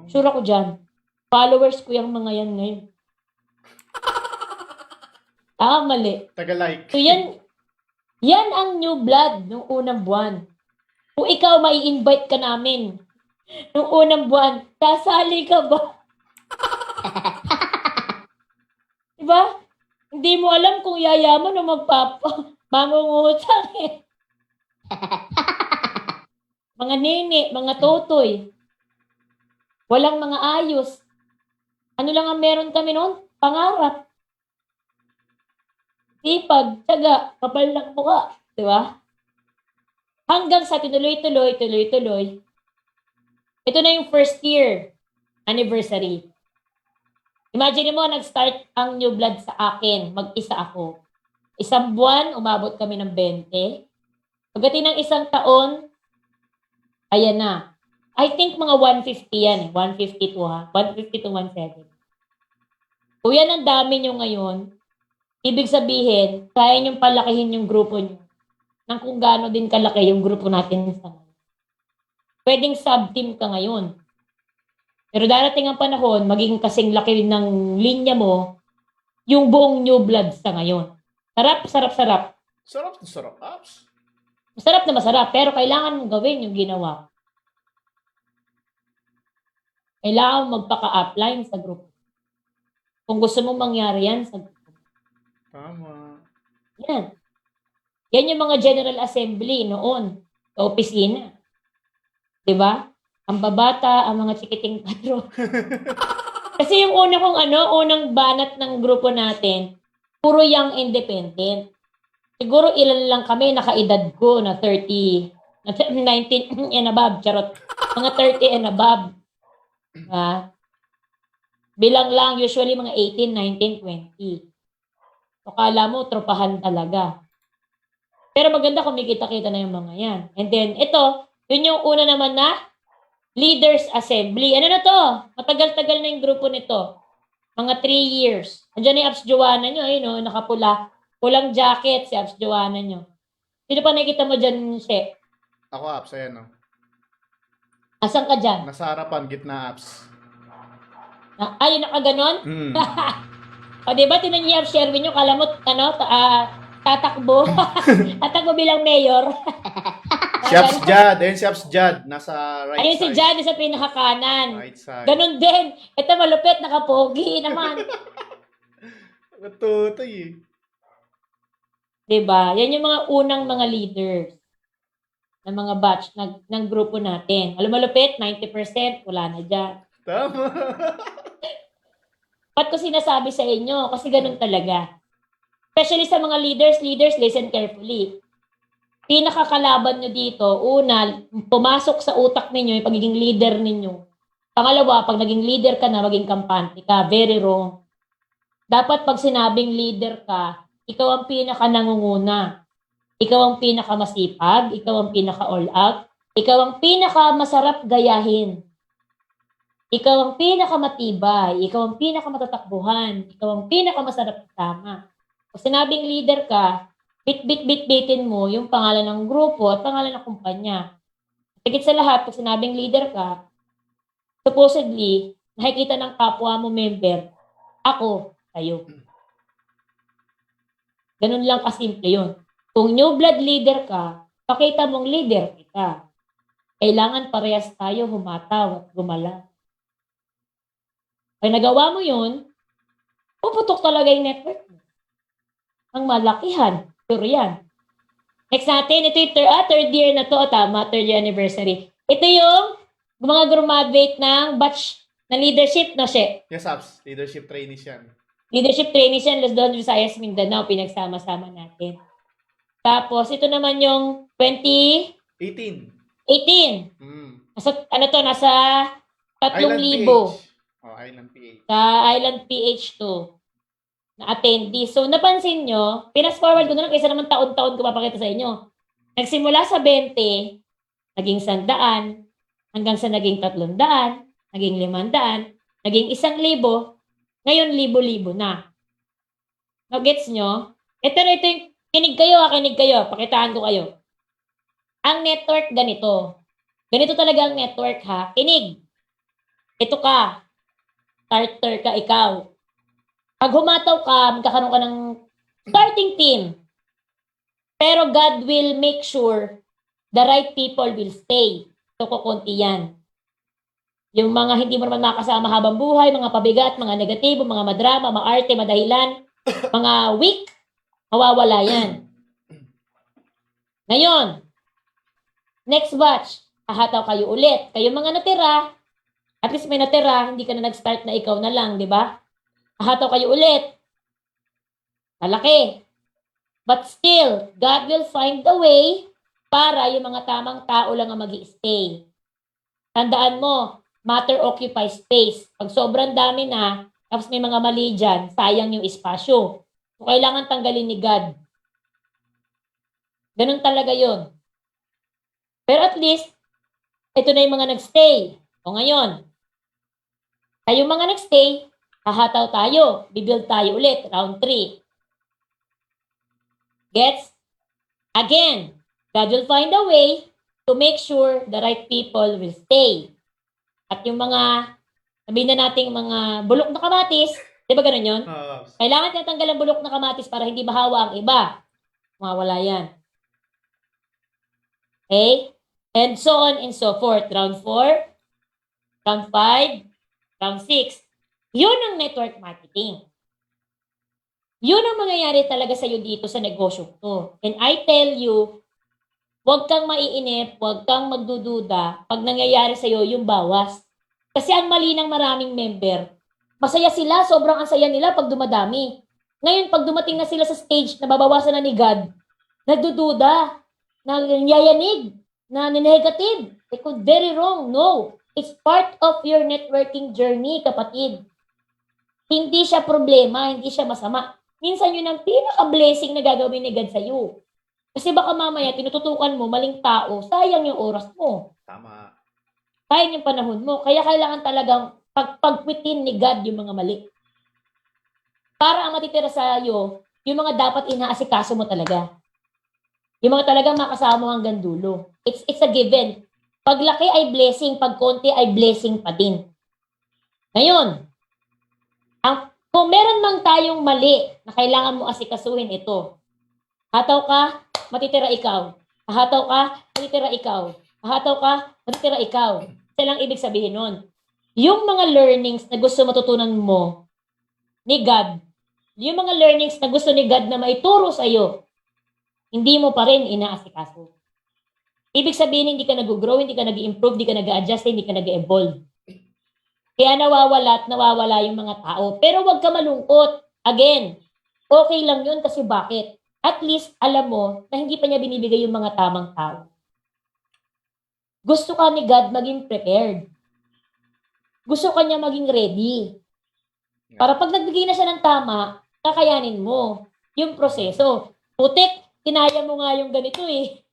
Sure ako dyan. Followers ko yung mga yan ngayon. Mali. Taga-like. So yan ang new blood nung unang buwan. Kung ikaw mai-invite ka namin nung unang buwan, sasali ka ba? Diba? Hindi mo alam kung yayaman o mangungutang eh. Mga nene, mga totoy. Walang mga ayos. Ano lang ang meron kami noon? Pangarap. Sipag, tiyaga, kapal ng mukha. Diba? Hanggang sa tuloy-tuloy. Ito na yung first year anniversary. Imagine mo, nag-start ang new blood sa akin. Mag-isa ako. Isang buwan, umabot kami ng 20. Pagdating ng isang taon, ayan na. I think mga 150 yan eh. 152 ha. 150 to 170. Kung yan ang dami nyo ngayon, ibig sabihin, kaya nyo palakihin yung grupo nyo ng kung gaano din kalaki yung grupo natin sa ngayon. Pwedeng sub-team ka ngayon. Pero darating ang panahon, magiging kasing laki ng linya mo, yung buong new blood sa ngayon. Sarap. Sarap na sarap, apps. Masarap na masarap, pero kailangan mong gawin yung ginawa. Kailangan mong magpaka-upline sa grupo. Kung gusto mong mangyari yan sa grupo. Tama. Yan. Yan yung mga General Assembly noon sa opisina. Diba? Ang babata, ang mga chikiting patro. Kasi yung unang banat ng grupo natin, puro young independent. Siguro ilan lang kami, nakaedad ko na 30, na 19 and above, charot. Mga 30 and above. Bilang lang, usually mga 18, 19, 20. O kala mo, tropahan talaga. Pero maganda kumikita-kita na yung mga yan. And then, ito, yun yung una naman na Leaders Assembly. Ano na to? Matagal-tagal na yung grupo nito. Mga 3 years. Andiyan yung Abs Joanna nyo, ayun o, nakapula. Pulang jacket si Abs Joanna nyo. Sino pa nakikita mo dyan, She? Ako, apps, ayan, no? Asan ka dyan? Nasa harapan, gitna apps. Ayun, nakaganon? Hmm. O, diba, tinan niyo yung Abs Sherwin nyo, kala mo, tatakbo. Tatakbo bilang mayor. Si Apps Jad. Ayun si Apps Jad. Nasa right Ayun si side. Jan sa pinakakanan. Right side. Ganon din. Ito malupit, nakapogi naman. Matutoy eh. Diba? Yan yung mga unang mga leaders ng mga batch ng grupo natin. Alam malupit, 90%, wala na dyan. Tama. Ba't ko sinasabi sa inyo? Kasi ganun talaga. Especially sa mga leaders, listen carefully. Pinakakalaban nyo dito, una, pumasok sa utak ninyo yung pagiging leader ninyo. Pangalawa, pag naging leader ka na, maging kampante ka. Very wrong. Dapat pag sinabing leader ka, ikaw ang pinaka-nangunguna. Ikaw ang pinaka-masipag. Ikaw ang pinaka-all out. Ikaw ang pinaka-masarap gayahin. Ikaw ang pinaka-matibay. Ikaw ang pinaka-matatakbuhan. Ikaw ang pinaka-masarap kasama. Pag sinabing leader ka, bit-bitin mo yung pangalan ng grupo at pangalan ng kumpanya. Higit sa lahat, pag sinabing leader ka, supposedly, nakikita ng kapwa mo member, ako, kayo. Ganun lang kasimple yun. Kung new blood leader ka, pakita mong leader kita. Kailangan parehas tayo humataw at gumala. Pag nagawa mo yun, puputok talaga yung network mo. Ang malakihan. Pero yan. Next natin, ito yung third year na to. Tama, third year anniversary. Ito yung mga graduate ng batch na leadership, no, She? Yes, Apps. Leadership trainees yan. Leadership trainees yan, Luzon, Visayas, Mindanao, pinagsama-sama natin. Tapos, ito naman yung 2018. 18. Nasa 3,000. Oh, Island PH. Sa Island PH to. Na attendee. So, napansin nyo, pinas-forward ko na lang kaysa naman taon-taon ko papakita sa inyo. Nagsimula sa 20, naging 100, hanggang sa naging 300, naging 500, naging 1,000, ngayon libo-libo na. Gets nyo? Ito yung, kinig kayo, pakitaan ko kayo. Ang network ganito. Ganito talaga ang network ha. Kinig. Ito ka. Starter ka, ikaw. Pag humataw ka, magkakaroon ka ng starting team. Pero God will make sure the right people will stay. So, kukunti yan. Yung mga hindi mo naman makasama habang buhay, mga pabigat, mga negatibo, mga madrama, maarte, madahilan, mga weak, mawawala yan. Ngayon, next batch, hahataw kayo ulit. Kayo mga natira, at least may natira, hindi ka na nag-start na ikaw na lang, di ba? Hahataw kayo ulit. Malaki. But still, God will find a way para yung mga tamang tao lang ang mag-i-stay. Tandaan mo, matter occupies space. Pag sobrang dami na, tapos may mga mali dyan, sayang yung espasyo. So, kailangan tanggalin ni God. Ganun talaga yun. Pero at least, ito na yung mga nagstay. O ngayon, kayong mga nagstay, hahataw tayo, bibuild tayo ulit, round 3. Gets? Again, God will find a way to make sure the right people will stay. At yung mga, sabihin na nating mga bulok na kamatis, di ba ganun yun? Kailangan tinatanggal ang bulok na kamatis para hindi mahawa ang iba. Mawawala yan. Okay? And so on and so forth. Round 4, round 5, round 6. Yun ang network marketing. Yun ang mangyayari talaga sa'yo dito sa negosyo to. And I tell you, huwag kang maiinip, huwag kang magdududa pag nangyayari sa'yo yung bawas. Kasi ang mali ng maraming member, masaya sila, sobrang ang saya nila pag dumadami. Ngayon, pag dumating na sila sa stage na babawasan na ni God, nagdududa, nanyayanig, na negative. Very wrong. No. It's part of your networking journey, kapatid. Hindi siya problema, hindi siya masama. minsan yun ang pinaka-blessing na gagawin ni God sa'yo. Kasi baka mamaya tinututukan mo maling tao, sayang yung oras mo. Tama. Sayang yung panahon mo. Kaya kailangan talagang pagpagpitin ni God yung mga mali. Para ang matitira sa iyo, yung mga dapat inaasikaso mo talaga. Yung mga talagang makasama mo hanggang dulo. It's a given. Pag laki ay blessing, pag konti ay blessing pa din. Ngayon, kung meron mang tayong mali na kailangan mo asikasuhin ito, hataw ka, matitira ikaw. Hataw ka, matitira ikaw. Hataw ka, matitira ikaw. Isa lang ibig sabihin nun. Yung mga learnings na gusto matutunan mo ni God, yung mga learnings na gusto ni God na maituro sa iyo, hindi mo pa rin inaasikaso. Ibig sabihin, hindi ka nag-grow, hindi ka nag-improve, hindi ka nag-adjust, hindi ka nag-evolve. Kaya nawawala at nawawala yung mga tao. Pero huwag ka malungkot. Again, okay lang yun kasi bakit? At least, alam mo na hindi pa niya binibigay yung mga tamang tao. Gusto ka ni God maging prepared. Gusto ka niya maging ready. Para pag nagbigay na siya ng tama, kakayanin mo yung proseso. Putik, kinaya mo nga yung ganito eh.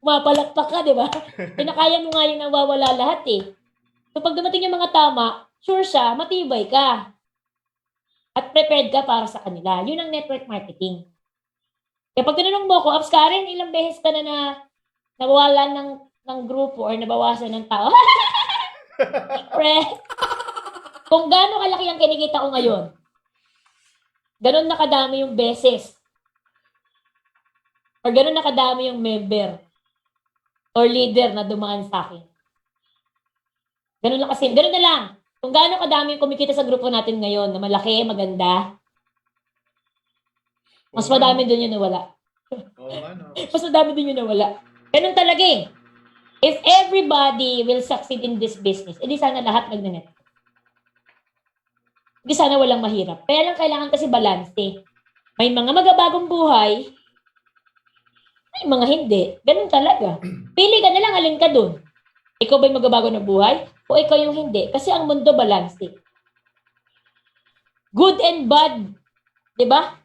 Mapalakpak ka, di ba? Pinakaya mo nga yung nawawala lahat eh. So pag dumating yung mga tama, sure siya, matibay ka. At prepared ka para sa kanila. Yun ang network marketing. Kaya pag tinanong mo ko, Abs Karen, ilang beses ka na nawawalan ng grupo or nabawasan ng tao? Pre, kung gaano kalaki ang kinikita ko ngayon, ganon na kadami yung beses. Or ganon na kadami yung member or leader na dumaan sa akin. Ganun lang kasi, ganun na lang. Kung gaano kadami yung kumikita sa grupo natin ngayon na malaki, maganda, mas madami dun yung nawala. Mas madami dun yung nawala. Ganun talaga eh. If everybody will succeed in this business, edi sana lahat nagnanet. Edi sana walang mahirap. Kaya lang kailangan kasi balance eh. May mga magabagong buhay, may mga hindi. Ganun talaga. Pili ka na lang, alin ka dun. Ikaw ba'y magbabago ng buhay? O ikaw yung hindi? Kasi ang mundo balance eh. Good and bad. Diba?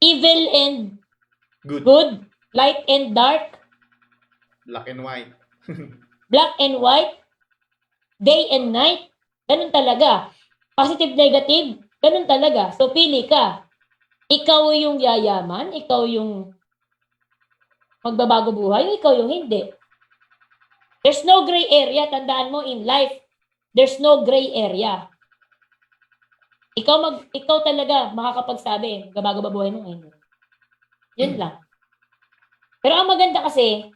Evil and good. Light and dark. Black and white. Black and white. Day and night. Ganun talaga. Positive, negative. Ganun talaga. So, pili ka. Ikaw yung yayaman. Ikaw yung magbabago buhay. O ikaw yung hindi. There's no gray area. Tandaan mo, in life, there's no gray area. Ikaw talaga makakapagsabi, magbabago ba buhay mo? Hindi. Yun lang. Pero ang maganda kasi,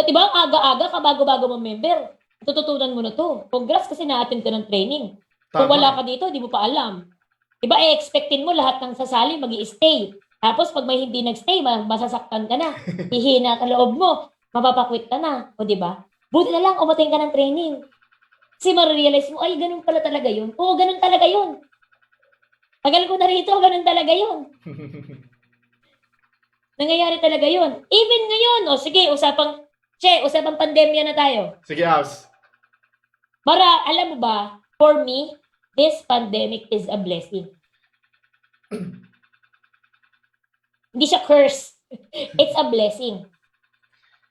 diba ang aga-aga, kabago-bago mong member, tututunan mo na to. Congrats kasi na-attend ka ng training. Kung wala ka dito, di mo pa alam. Diba, expectin mo lahat ng sasali mag-i-stay. Tapos pag may hindi nag-stay, masasaktan ka na. Hihina ka loob mo. Mapapakwit ka na. O diba? Buti na lang, umating ka ng training. Kasi marirealize mo, ay, ganun pala talaga yun. Oo, ganun talaga yun. Tagal ko na rito, ganun talaga yun. Nangyayari talaga yun. Even ngayon, sige, usapang pandemya na tayo. Sige, Abs. Alam mo ba, for me, this pandemic is a blessing. Hindi siya curse. It's a blessing.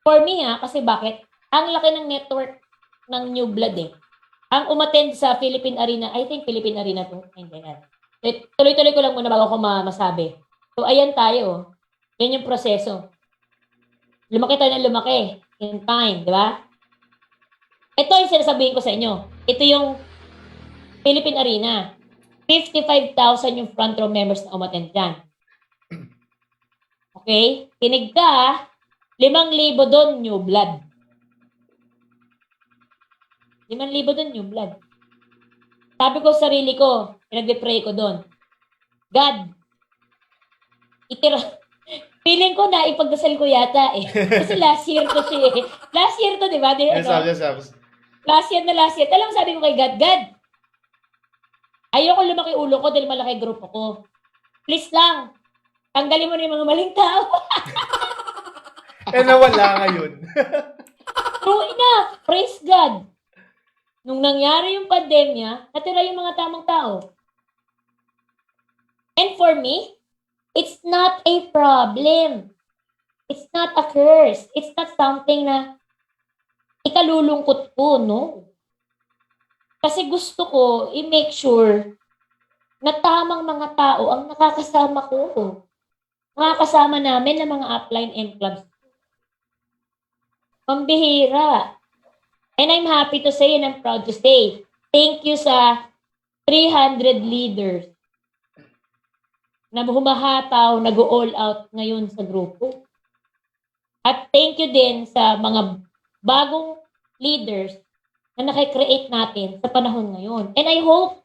For me kasi bakit? Ang laki ng network ng New Blood eh. Ang umattend sa Philippine Arena, I think Philippine Arena to. Hindi yan. Tuloy-tuloy ko lang muna bago ko masabi. So, ayan tayo. Yan yung proseso. Lumaki tayo ng lumaki. In time, di ba? Ito yung sinasabihin ko sa inyo. Ito yung Philippine Arena. 55,000 yung front row members na umattend dyan. Okay? Kinig ka, 5,000 doon, New Blood. 5,000 doon, New Blood. Sabi ko sa sarili ko, pinag-pray ko doon. God, feeling ko na ipagdasal ko yata eh. Kasi last year to siya eh. Last year to, di ba? Yes, Abs. Last year. Alam mo, sabi ko kay God, ayoko lumaki ulo ko dahil malaki grupo ko. Please lang, tanggalin mo na yung mga maling tao. Nawala ngayon. True enough. Praise God. Nung nangyari yung pandemya, natira yung mga tamang tao. And for me, it's not a problem. It's not a curse. It's not something na ikalulungkot ko, no? Kasi gusto ko i-make sure na tamang mga tao ang nakakasama ko. Nakakasama namin ng mga upline and clubs. Pambihira. And I'm happy to say and I'm proud to say, thank you sa 300 leaders na humahataw, nag-all out ngayon sa grupo. At thank you din sa mga bagong leaders na nakikreate natin sa panahon ngayon. And I hope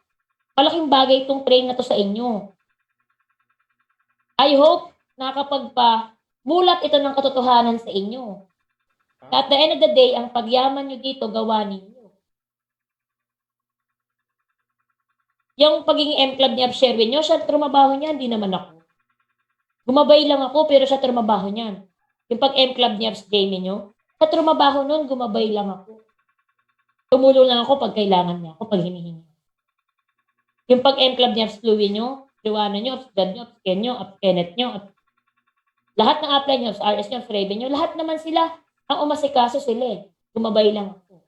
malaking bagay itong train na to sa inyo. I hope nakakapagpamulat ito ng katotohanan sa inyo. At the end of the day, ang pagyaman nyo dito, gawa ninyo. Yung pagiging M-Club ni Sherwin nyo, siya trumabaho niya, hindi naman ako. Gumabay lang ako, pero siya trumabaho niyan. Yung pag M-Club ni Jamie nyo, siya trumabaho nun, gumabay lang ako. Tumulong lang ako pag kailangan niya ako, pag hinihingi. Yung pag M-Club ni Louie nyo, Joanna nyo, Dad nyo, Ken nyo, Kenneth nyo, lahat ng apply nyo, RS nyo, Raven nyo, lahat naman sila, ang umasikaso sila eh. Gumabay lang ako.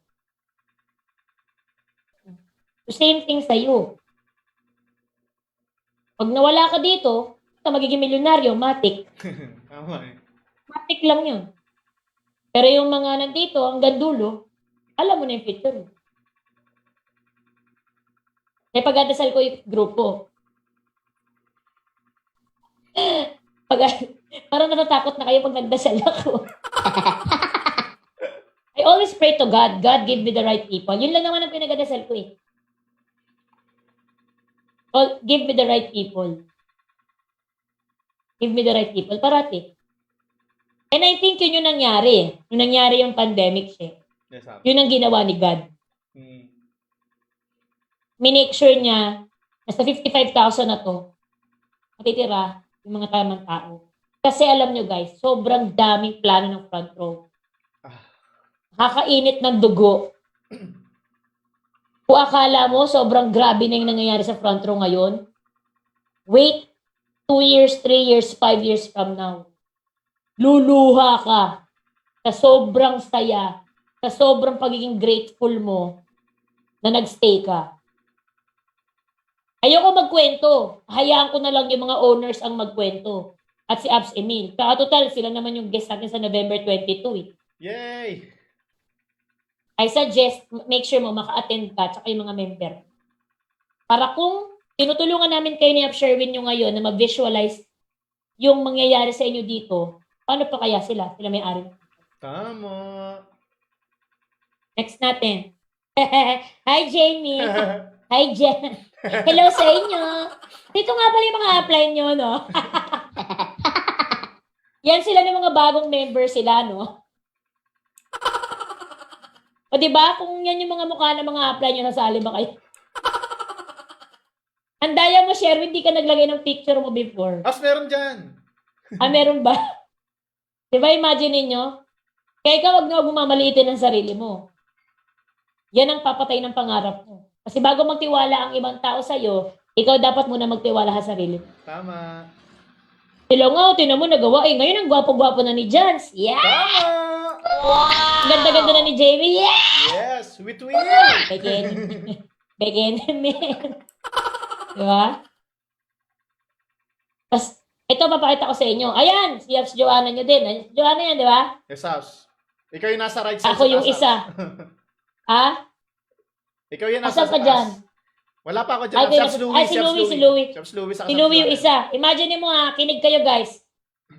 The same thing sa'yo. Pag nawala ka dito, magiging milyonaryo, matik. Tama eh. Matik lang yun. Pero yung mga nandito, hanggang dulo, alam mo na yung future mo. Kaya pag-adasal ko yung grupo. Parang natatakot na kayo pag nagdasal ako. I always pray to God. God, give me the right people. Yun lang naman ang pinag-adasal ko eh. Give me the right people. Give me the right people. Parati. And I think yun yung nangyari. Yung nangyari yung pandemic siya. Yes, Yun ang ginawa ni God. Hmm. Minake sure niya na sa 55,000 na to, matitira yung mga tamang tao. Kasi alam nyo guys, sobrang daming plano ng front row. Kakainit ng dugo. Kung akala mo, sobrang grabe na yung nangyayari sa front row ngayon, wait 2 years, 3 years, 5 years from now. Luluha ka sa sobrang saya, sa sobrang pagiging grateful mo na nagstay ka. Ayoko magkwento. Hayaan ko na lang yung mga owners ang magkwento. At si Abs Emil. Kaya total, sila naman yung guest natin sa November 22 eh. Yay! I suggest, make sure mo maka-attend ka tsaka yung mga member. Para kung tinutulungan namin kayo ni Ab Sherwin nyo ngayon na mag-visualize yung mangyayari sa inyo dito, paano pa kaya sila? Sila may-ari. Tama. Next natin. Hi, Jamie. Hi, Jen. Hello sa inyo. Dito nga pala yung mga upline nyo, no? Yan sila ng mga bagong member sila, no? O diba, kung yan yung mga mukha ng mga upline nyo, nasali ba kayo? Andaya mo, Sherwin, hindi ka naglagay ng picture mo before. As meron dyan. Meron ba? Diba, imagine ninyo? Kaya ikaw, wag na wag mamaliitin ang sarili mo. Yan ang papatay ng pangarap mo. Kasi bago magtiwala ang ibang tao sa'yo, ikaw dapat muna magtiwala sa sarili mo. Tama. Sila nga, tinan mo, nagawa. Ngayon ang gwapo-gwapo na ni Jans. Yeah! Tama! Wow! Ganda-ganda na ni Jamie. Yeah! Yes, we twin! Begin, man. Diba? Tapos, ito, papakita ko sa inyo. Ayan, si Joanna nyo din. Joanna yan, di ba? Yes, House. Ikaw yung nasa right side. Ako yung taas, isa. Ah? Ikaw yung nasa Asan ka taas. dyan? Wala pa ako dyan. Ay, Chef's Louie. si Louie. Chef's Louie sa Si Louie yung isa. Imagine mo ha, kinig kayo guys.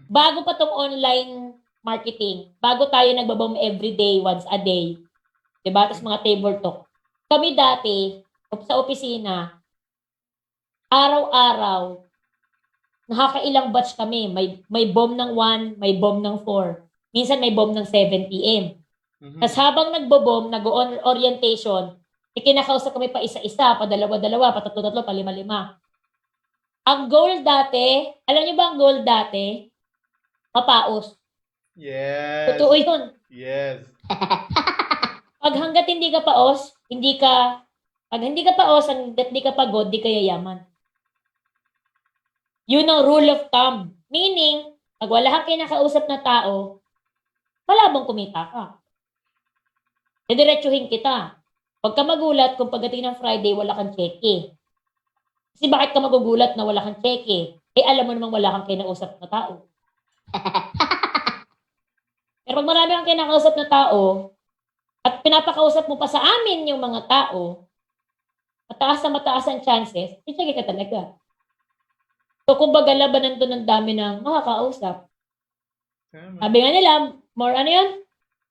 Bago pa tong online marketing, bago tayo nagbabom everyday, once a day, diba? Tapos mga table talk. Kami dati, sa opisina, araw-araw, nakakailang batch kami. May bomb ng 1, may bomb ng 4. Minsan may bomb ng 7 p.m. Tapos habang nagbo-bomb, nag-orientation, ikinakausap kami pa isa-isa, pa dalawa-dalawa, pa tatlo-tatlo, pa lima-lima. Ang goal dati, alam niyo ba ang goal dati? Mapaos. Yes. Totoo yun. Yes. Pag hanggat hindi ka paos, pag hindi ka paos, hanggat hindi ka pagod, di ka yayaman. Yun ang rule of thumb. Meaning, pag wala kang kinakausap na tao, malabong kumita ka. Didiretsuhin kita. Pag ka magulat kung pagdating ng Friday, wala kang cheque. Kasi bakit ka magugulat na wala kang cheque? Eh, alam mo namang wala kang kinausap na tao. Pero pag marami kang kinakausap na tao, at pinapakausap mo pa sa amin yung mga tao, mataas na mataas ang chances, cheque ka talaga. So, kumbaga, labanan doon ng dami ng makakausap. Tama. Sabi nga nila, more ano yun?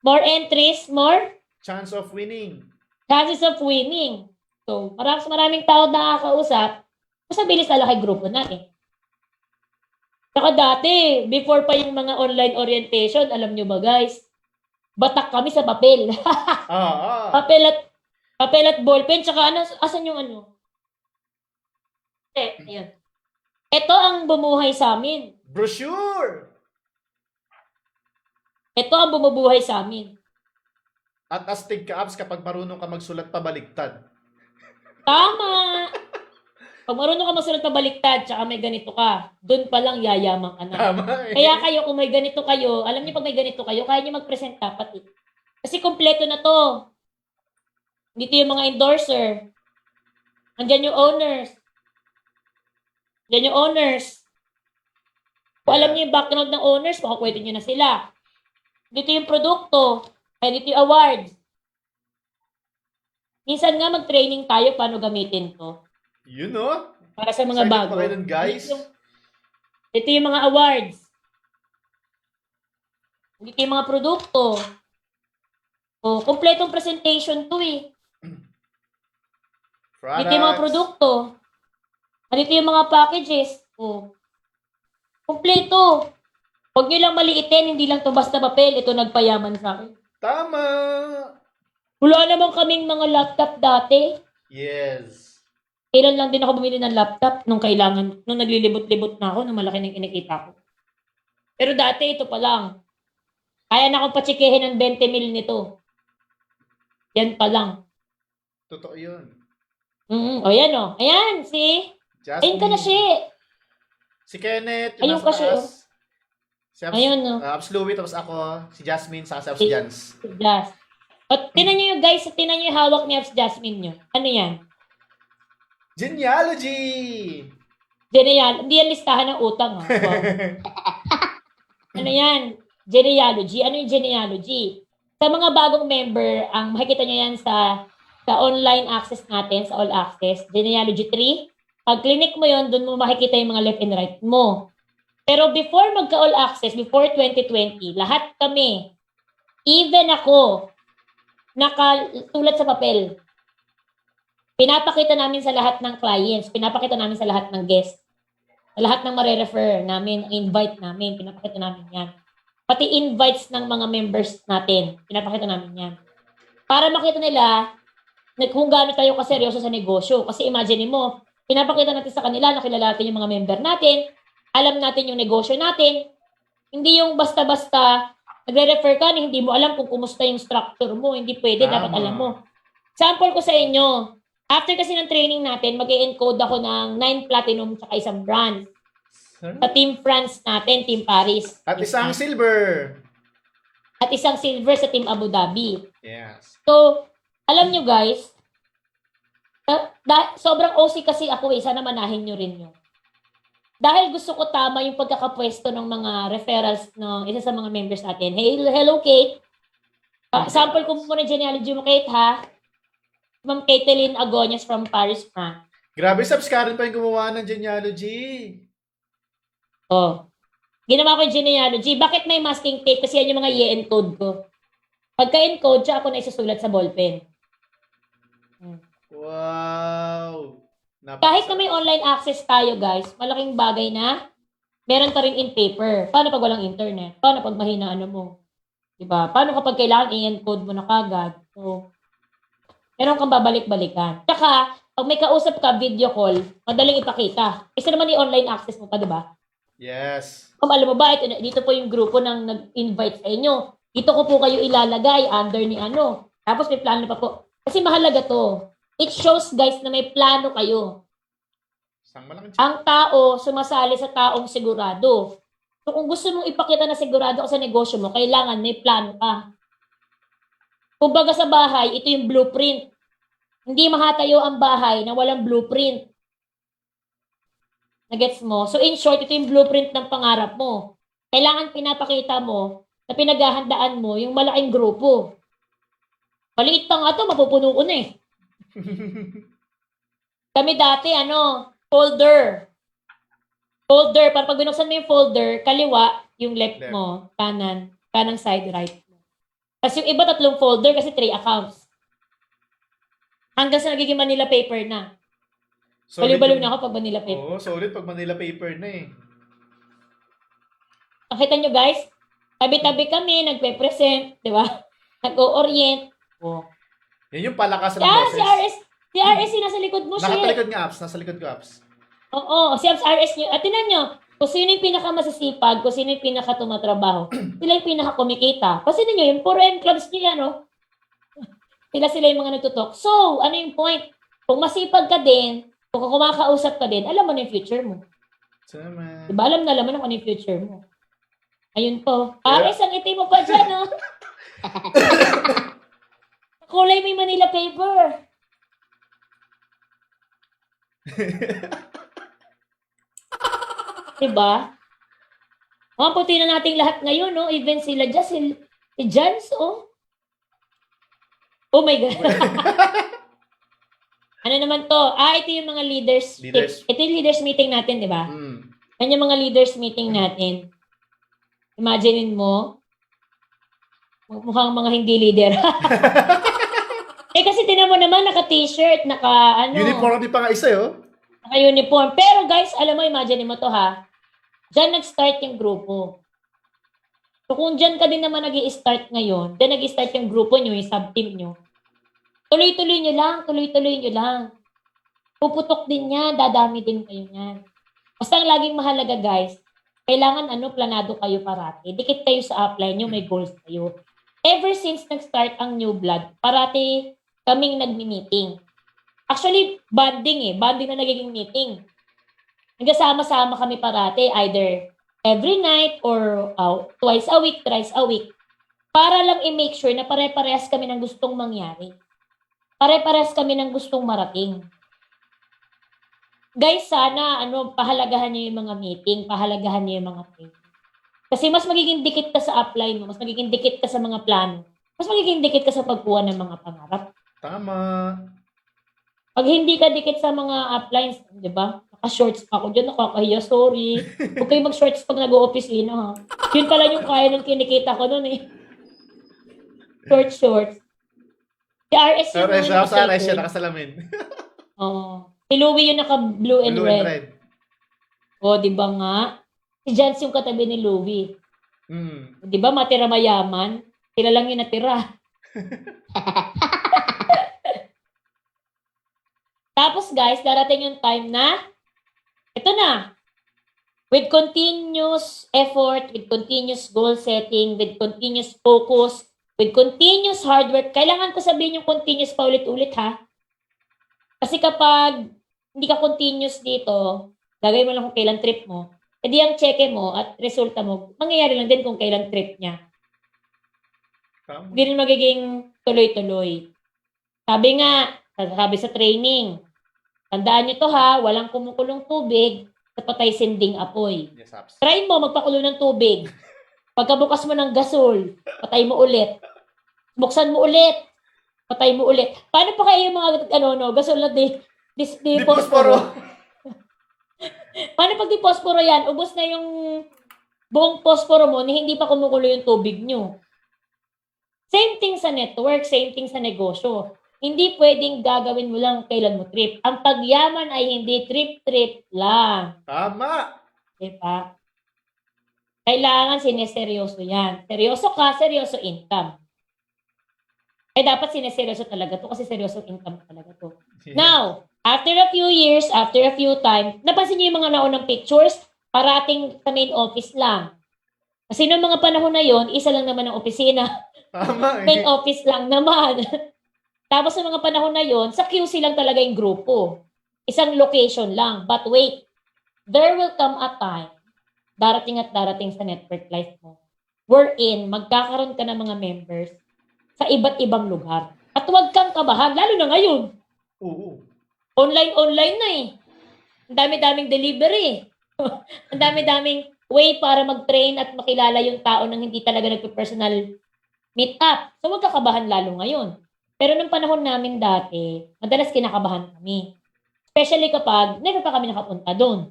More entries, more Chance of winning. chances of winning. So, maraming tao na nakakausap, mas mabilis lalaki grupo natin. Saka dati, before pa yung mga online orientation, alam nyo ba guys, batak kami sa papel. papel at ballpen, tsaka asan yung ano? Ayan. Ito ang bumuhay sa amin. Brochure! Ito ang bumubuhay sa amin. At astig ka apps kapag marunong ka magsulat pabaliktad. Tama! Pag marunong ka magsulat na baliktad, tsaka may ganito ka, dun pa lang yayamang ka na. Tama eh. Kaya kayo, kung may ganito kayo, alam niyo pag may ganito kayo, kaya niyo mag-present dapat eh. Kasi kompleto na to. Dito yung mga endorser. Andyan yung owners. Andyan yung owners. Kung alam niyo yung background ng owners, makakwento niyo na sila. Dito yung produkto. Kaya dito yung awards. Minsan nga mag-training tayo paano gamitin to. You know? Para sa mga Excited bago. pa kayo dun, guys? Ito yung mga awards. Dito yung mga produkto. O, kompletong presentation to eh. Dito yung mga produkto. Dito yung mga packages. O, kompleto. Huwag nyo lang maliitin, hindi lang to basta papel. Ito nagpayaman sa akin. Tama! Wala naman kaming mga laptop dati. Yes. Kailan lang din ako bumili ng laptop nung naglilibot-libot na ako, nung malaki na kinikita ko. Pero dati, ito pa lang. Kaya na akong patsikehin ng 20 mil nito. Yan pa lang. Totoo yun. O yan o. Ayan, see? Ayun ka na siya. Si Kenneth, Ayun nasa kasi, taas. Ayun o. Abs Louie, tapos ako, si Jasmine, sa Abs Jans. Just. At tinan nyo yung guys, tinan nyo yung hawak ni Abs Jasmine nyo. Ano yan? Genealogy! Hindi yan listahan ng utang. Ha? Wow. Ano yan? Genealogy. Ano yung genealogy? Sa mga bagong member, ang makikita nyo yan sa online access natin, sa All Access, Genealogy 3. Pag clinic mo yon, doon mo makikita yung mga left and right mo. Pero before magka-All Access, before 2020, lahat kami, even ako, nakasulat sa papel. Pinapakita namin sa lahat ng clients, pinapakita namin sa lahat ng guests, sa lahat ng mare-refer namin, invite namin, pinapakita namin yan. Pati invites ng mga members natin, pinapakita namin yan. Para makita nila kung gaano tayo kaseryoso sa negosyo. Kasi imagine mo, pinapakita natin sa kanila, nakilala natin yung mga member natin, alam natin yung negosyo natin, hindi yung basta-basta nagre-refer ka, hindi mo alam kung kumusta yung structure mo, hindi pwede, dapat alam mo. Sample ko sa inyo, after kasi ng training natin, mag-encode ako ng 9 platinum at isang bronze. Sa Team France natin, Team Paris. At isang silver. At isang silver sa Team Abu Dhabi. Yes. So, alam nyo guys, sobrang OC kasi ako sana manahin nyo rin yun. Dahil gusto ko tama yung pagkakapwesto ng mga referrals ng isa sa mga members natin. Hey, hello Kate. Sample ko muna genealogy mo Kate ha. Ma'am Caitlin Agonias from Paris, France. Grabe, subs Karen pa yung gumawa ng genealogy. Oh. Ginawa ko yung genealogy. Bakit may masking tape? Kasi yan yung mga i-encode ko. Pagka-encode siya, ako na isusulat sa ballpen. Wow. Kahit na may online access tayo, guys, malaking bagay na meron pa rin in paper. Paano pag walang internet? Paano pag mahina mo? Diba? Paano kapag kailangan i-encode mo na kagad? So, meron kang babalik-balikan. Tsaka, pag may kausap ka, video call, madaling ipakita. Isa naman yung online access mo pa, diba? Yes. Kung alam mo ba, dito po yung grupo ng nag-invite sa inyo. Dito ko po kayo ilalagay under ni ano. Tapos may plano pa po. Kasi mahalaga to. It shows, guys, na may plano kayo. Isang malaking check. Ang tao sumasali sa taong sigurado. So kung gusto mong ipakita na sigurado ka sa negosyo mo, kailangan may plano ka. Kumbaga sa bahay, ito yung blueprint. Hindi mahatayo ang bahay na walang blueprint. Nagets mo? So in short, ito yung blueprint ng pangarap mo. Kailangan pinapakita mo na pinaghahandaan mo yung malaking grupo. Maliit pa nga ito, mapupuno ko na eh. Kami dati, folder. Folder, para pag binuksan mo yung folder, kaliwa, yung left mo, kanan, kanang side, right mo. Kasi yung iba 3 folder kasi 3 accounts. Hanggang sa nagiging Manila paper na. Baliw-baliw na ako pag Manila paper. Oo, solid pag Manila paper na eh. Nakita nyo guys, tabi-tabi kami, nagpe-present, di ba? Nag-o-orient. Oh. Yan yung palakas ng Yeah, boses. si RS yung nasa likod mo, shit. Nakatalikod nga apps, nasa likod ko apps. Oo, si RS nyo. At tinan nyo, kung sino yung pinakamasasipag, kung sino yung pinakatumatrabaho, sila yung pinakakumikita. Kasi nyo, yung puro M-clubs nyo yan, sila yung mga nagtutok. So, ano yung point? Kung masipag ka din, kung kumakausap ka din, alam mo na yung future mo. Sama. Diba? Alam na ano yung future mo. Ayun po. RS, ang itim mo pa dyan, Kulay may Manila paper. Diba? Puti na nating lahat ngayon, Even sila dyan, si Jans, Oh my God. Ano naman to? Ito yung mga leaders. Ito yung leaders meeting natin, di ba? Yan yung mga leaders meeting natin. Imaginein mo, mukhang mga hindi leader. Kasi tinan mo naman, naka-t-shirt, Uniform di pa nga isa, Naka-uniform. Pero guys, alam mo, imagine mo to ha. Diyan nag-start yung grupo. So kung diyan ka din naman nag-i-start ngayon, diyan nag-i-start yung grupo nyo, yung sub-team nyo, tuloy-tuloy nyo lang. Puputok din yan, dadami din kayo yan. Basta ang laging mahalaga guys, kailangan planado kayo parati. Dikit kayo sa upline nyo, may goals kayo. Ever since nag-start ang New Blood, parati kaming nagmi-meeting. Actually, bonding na nagiging meeting. Nagkasama-sama kami parati, either every night or twice a week, thrice a week. Para lang i-make sure na pare-parehas kami ng gustong mangyari. Pare-parehas kami ng gustong marating. Guys, sana pahalagahan niyo yung mga meeting, pahalagahan niyo yung mga training. Kasi mas magiging dikit ka sa upline mo, mas magiging dikit ka sa mga plano, mas magiging dikit ka sa pagkuha ng mga pangarap. Tama. Pag hindi ka dikit sa mga uplines, di ba? Naka-shorts pa ako dyan, nakakahiya, sorry. Huwag kayo mag-shorts pag nag-o-opisina, ha? Yun pala yung kaya ng kinikita ko nun, Shorts. Si RS yung Sa RS siya nakasalamin. Oo. Si Louie yung naka-blue and red. Di ba nga? Si Jans yung katabi ni Louie. Di ba matira mayaman? Sila lang yung natira. Tapos guys, darating yung time na, ito na, with continuous effort, with continuous goal setting, with continuous focus, with continuous hard work, kailangan ko sabihin yung continuous pa ulit-ulit ha. Kasi kapag hindi ka continuous dito, gagawin mo lang kung kailan trip mo, edi ang cheque mo at resulta mo, mangyayari lang din kung kailan trip niya. Hindi rin magiging tuloy-tuloy. Sabi sa training, tandaan nyo to ha, walang kumukulong tubig sa patay sinding apoy. Yes, apps. Try mo magpakulo ng tubig. Pagkabukas mo ng gasol, patay mo ulit. Buksan mo ulit, patay mo ulit. Paano pa kaya yung mga gasol na di posporo? Paano pag di posporo yan, ubos na yung buong posporo mo ni hindi pa kumukulo yung tubig nyo. Same thing sa network, same thing sa negosyo. Hindi pwedeng gagawin mo lang kailan mo trip. Ang pagyaman ay hindi trip-trip lang. Tama! Diba? Kailangan sineseryoso yan. Seryoso ka, seryoso income. Dapat sineseryoso talaga to kasi seryoso income talaga to. Now, after a few years, after a few time, napansin niyo yung mga naunang pictures, parating sa main office lang. Kasi noong mga panahon na yon, isa lang naman ang opisina. Tama. Main office lang naman. Tapos sa mga panahon na yon, sa QC lang talaga yung grupo. isang location lang. But wait, there will come a time, darating at darating sa network life mo, wherein magkakaroon ka ng mga members sa iba't ibang lugar. At huwag kang kabahan, lalo na ngayon. Oo. Online na eh. Ang dami-daming delivery. Ang dami-daming way para mag-train at makilala yung tao nang hindi talaga nagpe-personal meet up. So, huwag kakabahan lalo ngayon. Pero nung panahon namin dati, madalas kinakabahan kami. Especially kapag never pa kami nakapunta doon.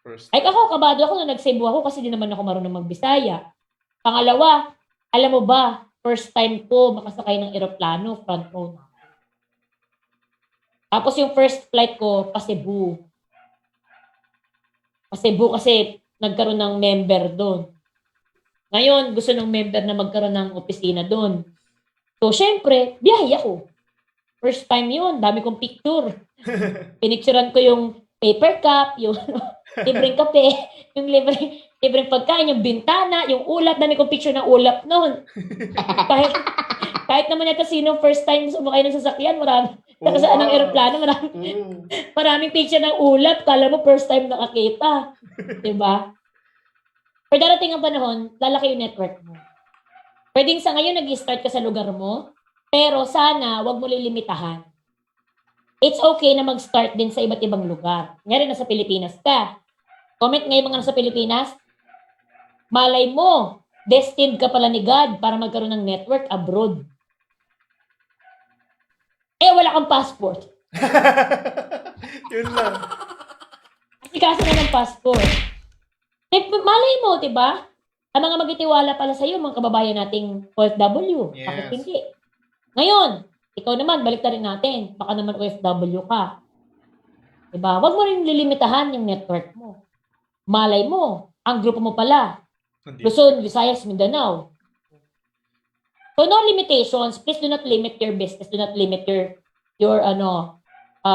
First. Ay, ako, kabado ako nung nag-Cebu ako kasi di naman ako marunong mag-Bisaya. Pangalawa, alam mo ba, first time ko makasakay ng eroplano, front row na. Tapos yung first flight ko, pa Cebu. Pa Cebu kasi nagkaroon ng member doon. Ngayon, gusto ng member na magkaroon ng opisina doon. So, syempre, biyahe ako. First time yun, dami kong picture. Pinicturean ko yung paper cup, yung libreng kape, yung libreng pagkain, yung bintana, yung ulap, dami kong picture ng ulap noon. kahit naman yata sino first time sumakay ng sasakyan, marami, nakasaan ng eroplano, maraming picture ng ulap, kala mo first time nakakita. Diba? Pero darating ang panahon, lalaki yung network mo. Pwedeng sa ngayon nag-start ka sa lugar mo, pero sana wag mo lilimitahan. It's okay na mag-start din sa iba't ibang lugar. Ngayon nasa Pilipinas ka. Comment ngayon mga nasa Pilipinas, malay mo, destined ka pala ni God para magkaroon ng network abroad. Eh, wala kang passport. Yun lang. Kasi kaso na ng passport. Eh, malay mo, diba? Ang mga magtitiwala pala sa'yo, mga kababayan nating OFW. Yes. Bakit hindi? Ngayon, ikaw naman, balik na rin natin. Baka naman OFW ka. Diba? Huwag mo rin lilimitahan yung network mo. Malay mo, ang grupo mo pala, Luzon, Visayas, Mindanao. So, no limitations. Please do not limit your business. Do not limit your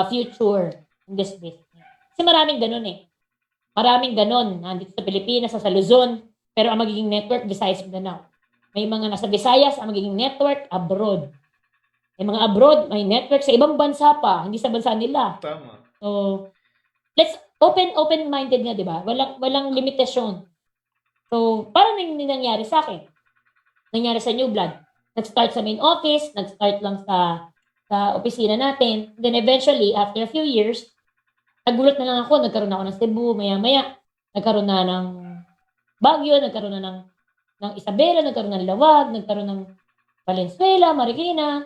future in this business. Kasi maraming ganun eh. Maraming ganun. Nandito sa Pilipinas, sa Luzon, pero ang magiging network, Visayas, Mindanao. May mga nasa Visayas, ang magiging network, abroad. May mga abroad, may network sa ibang bansa pa, hindi sa bansa nila. Tama. So, let's open-minded nga, di ba? Walang limitasyon. So, parang nangyari sa akin. Nangyari sa New Blood. Nag-start sa main office, nag-start lang sa opisina natin. Then eventually, after a few years, nagulat na lang ako, nagkaroon ako ng Cebu, maya-maya, nagkaroon na ng Baguio, nagkaroon na ng Isabela, nagkaroon ng Lawag, nagkaroon ng Valenzuela, Marikina.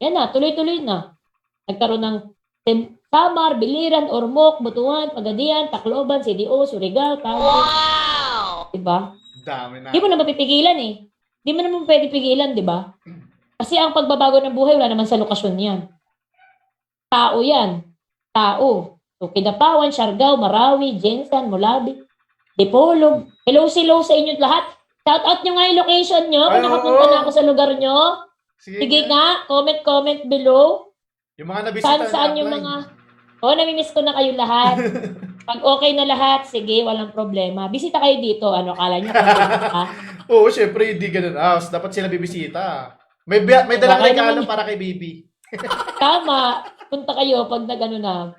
Yan na, tuloy-tuloy na. Nagkaroon ng Samar, Biliran, Ormoc, Butuan, Pagadian, Tacloban, CDO, Surigao, Tawag. Wow! Diba? Dami na. Di mo na mapipigilan eh. Di mo naman pwede pigilan, di ba? Kasi ang pagbabago ng buhay, wala naman sa lokasyon yan. Tao yan. Tao. So, Kidapawan, Siargao, Marawi, Jensan, Mulabi, Dipolog. Hello sa inyong lahat. Shout out nyo nga yung location nyo. Kung nakapunta na ako sa lugar nyo. Sige nga, comment below. Yung mga nabisita Saan yung mga... namimiss ko na kayo lahat. Pag okay na lahat, sige, walang problema. Bisita kayo dito. Ano, akala nyo? Oo, syempre, hindi ganun house. Dapat sila bibisita. May dalang regalo para kay baby. Tama. Punta kayo pag na,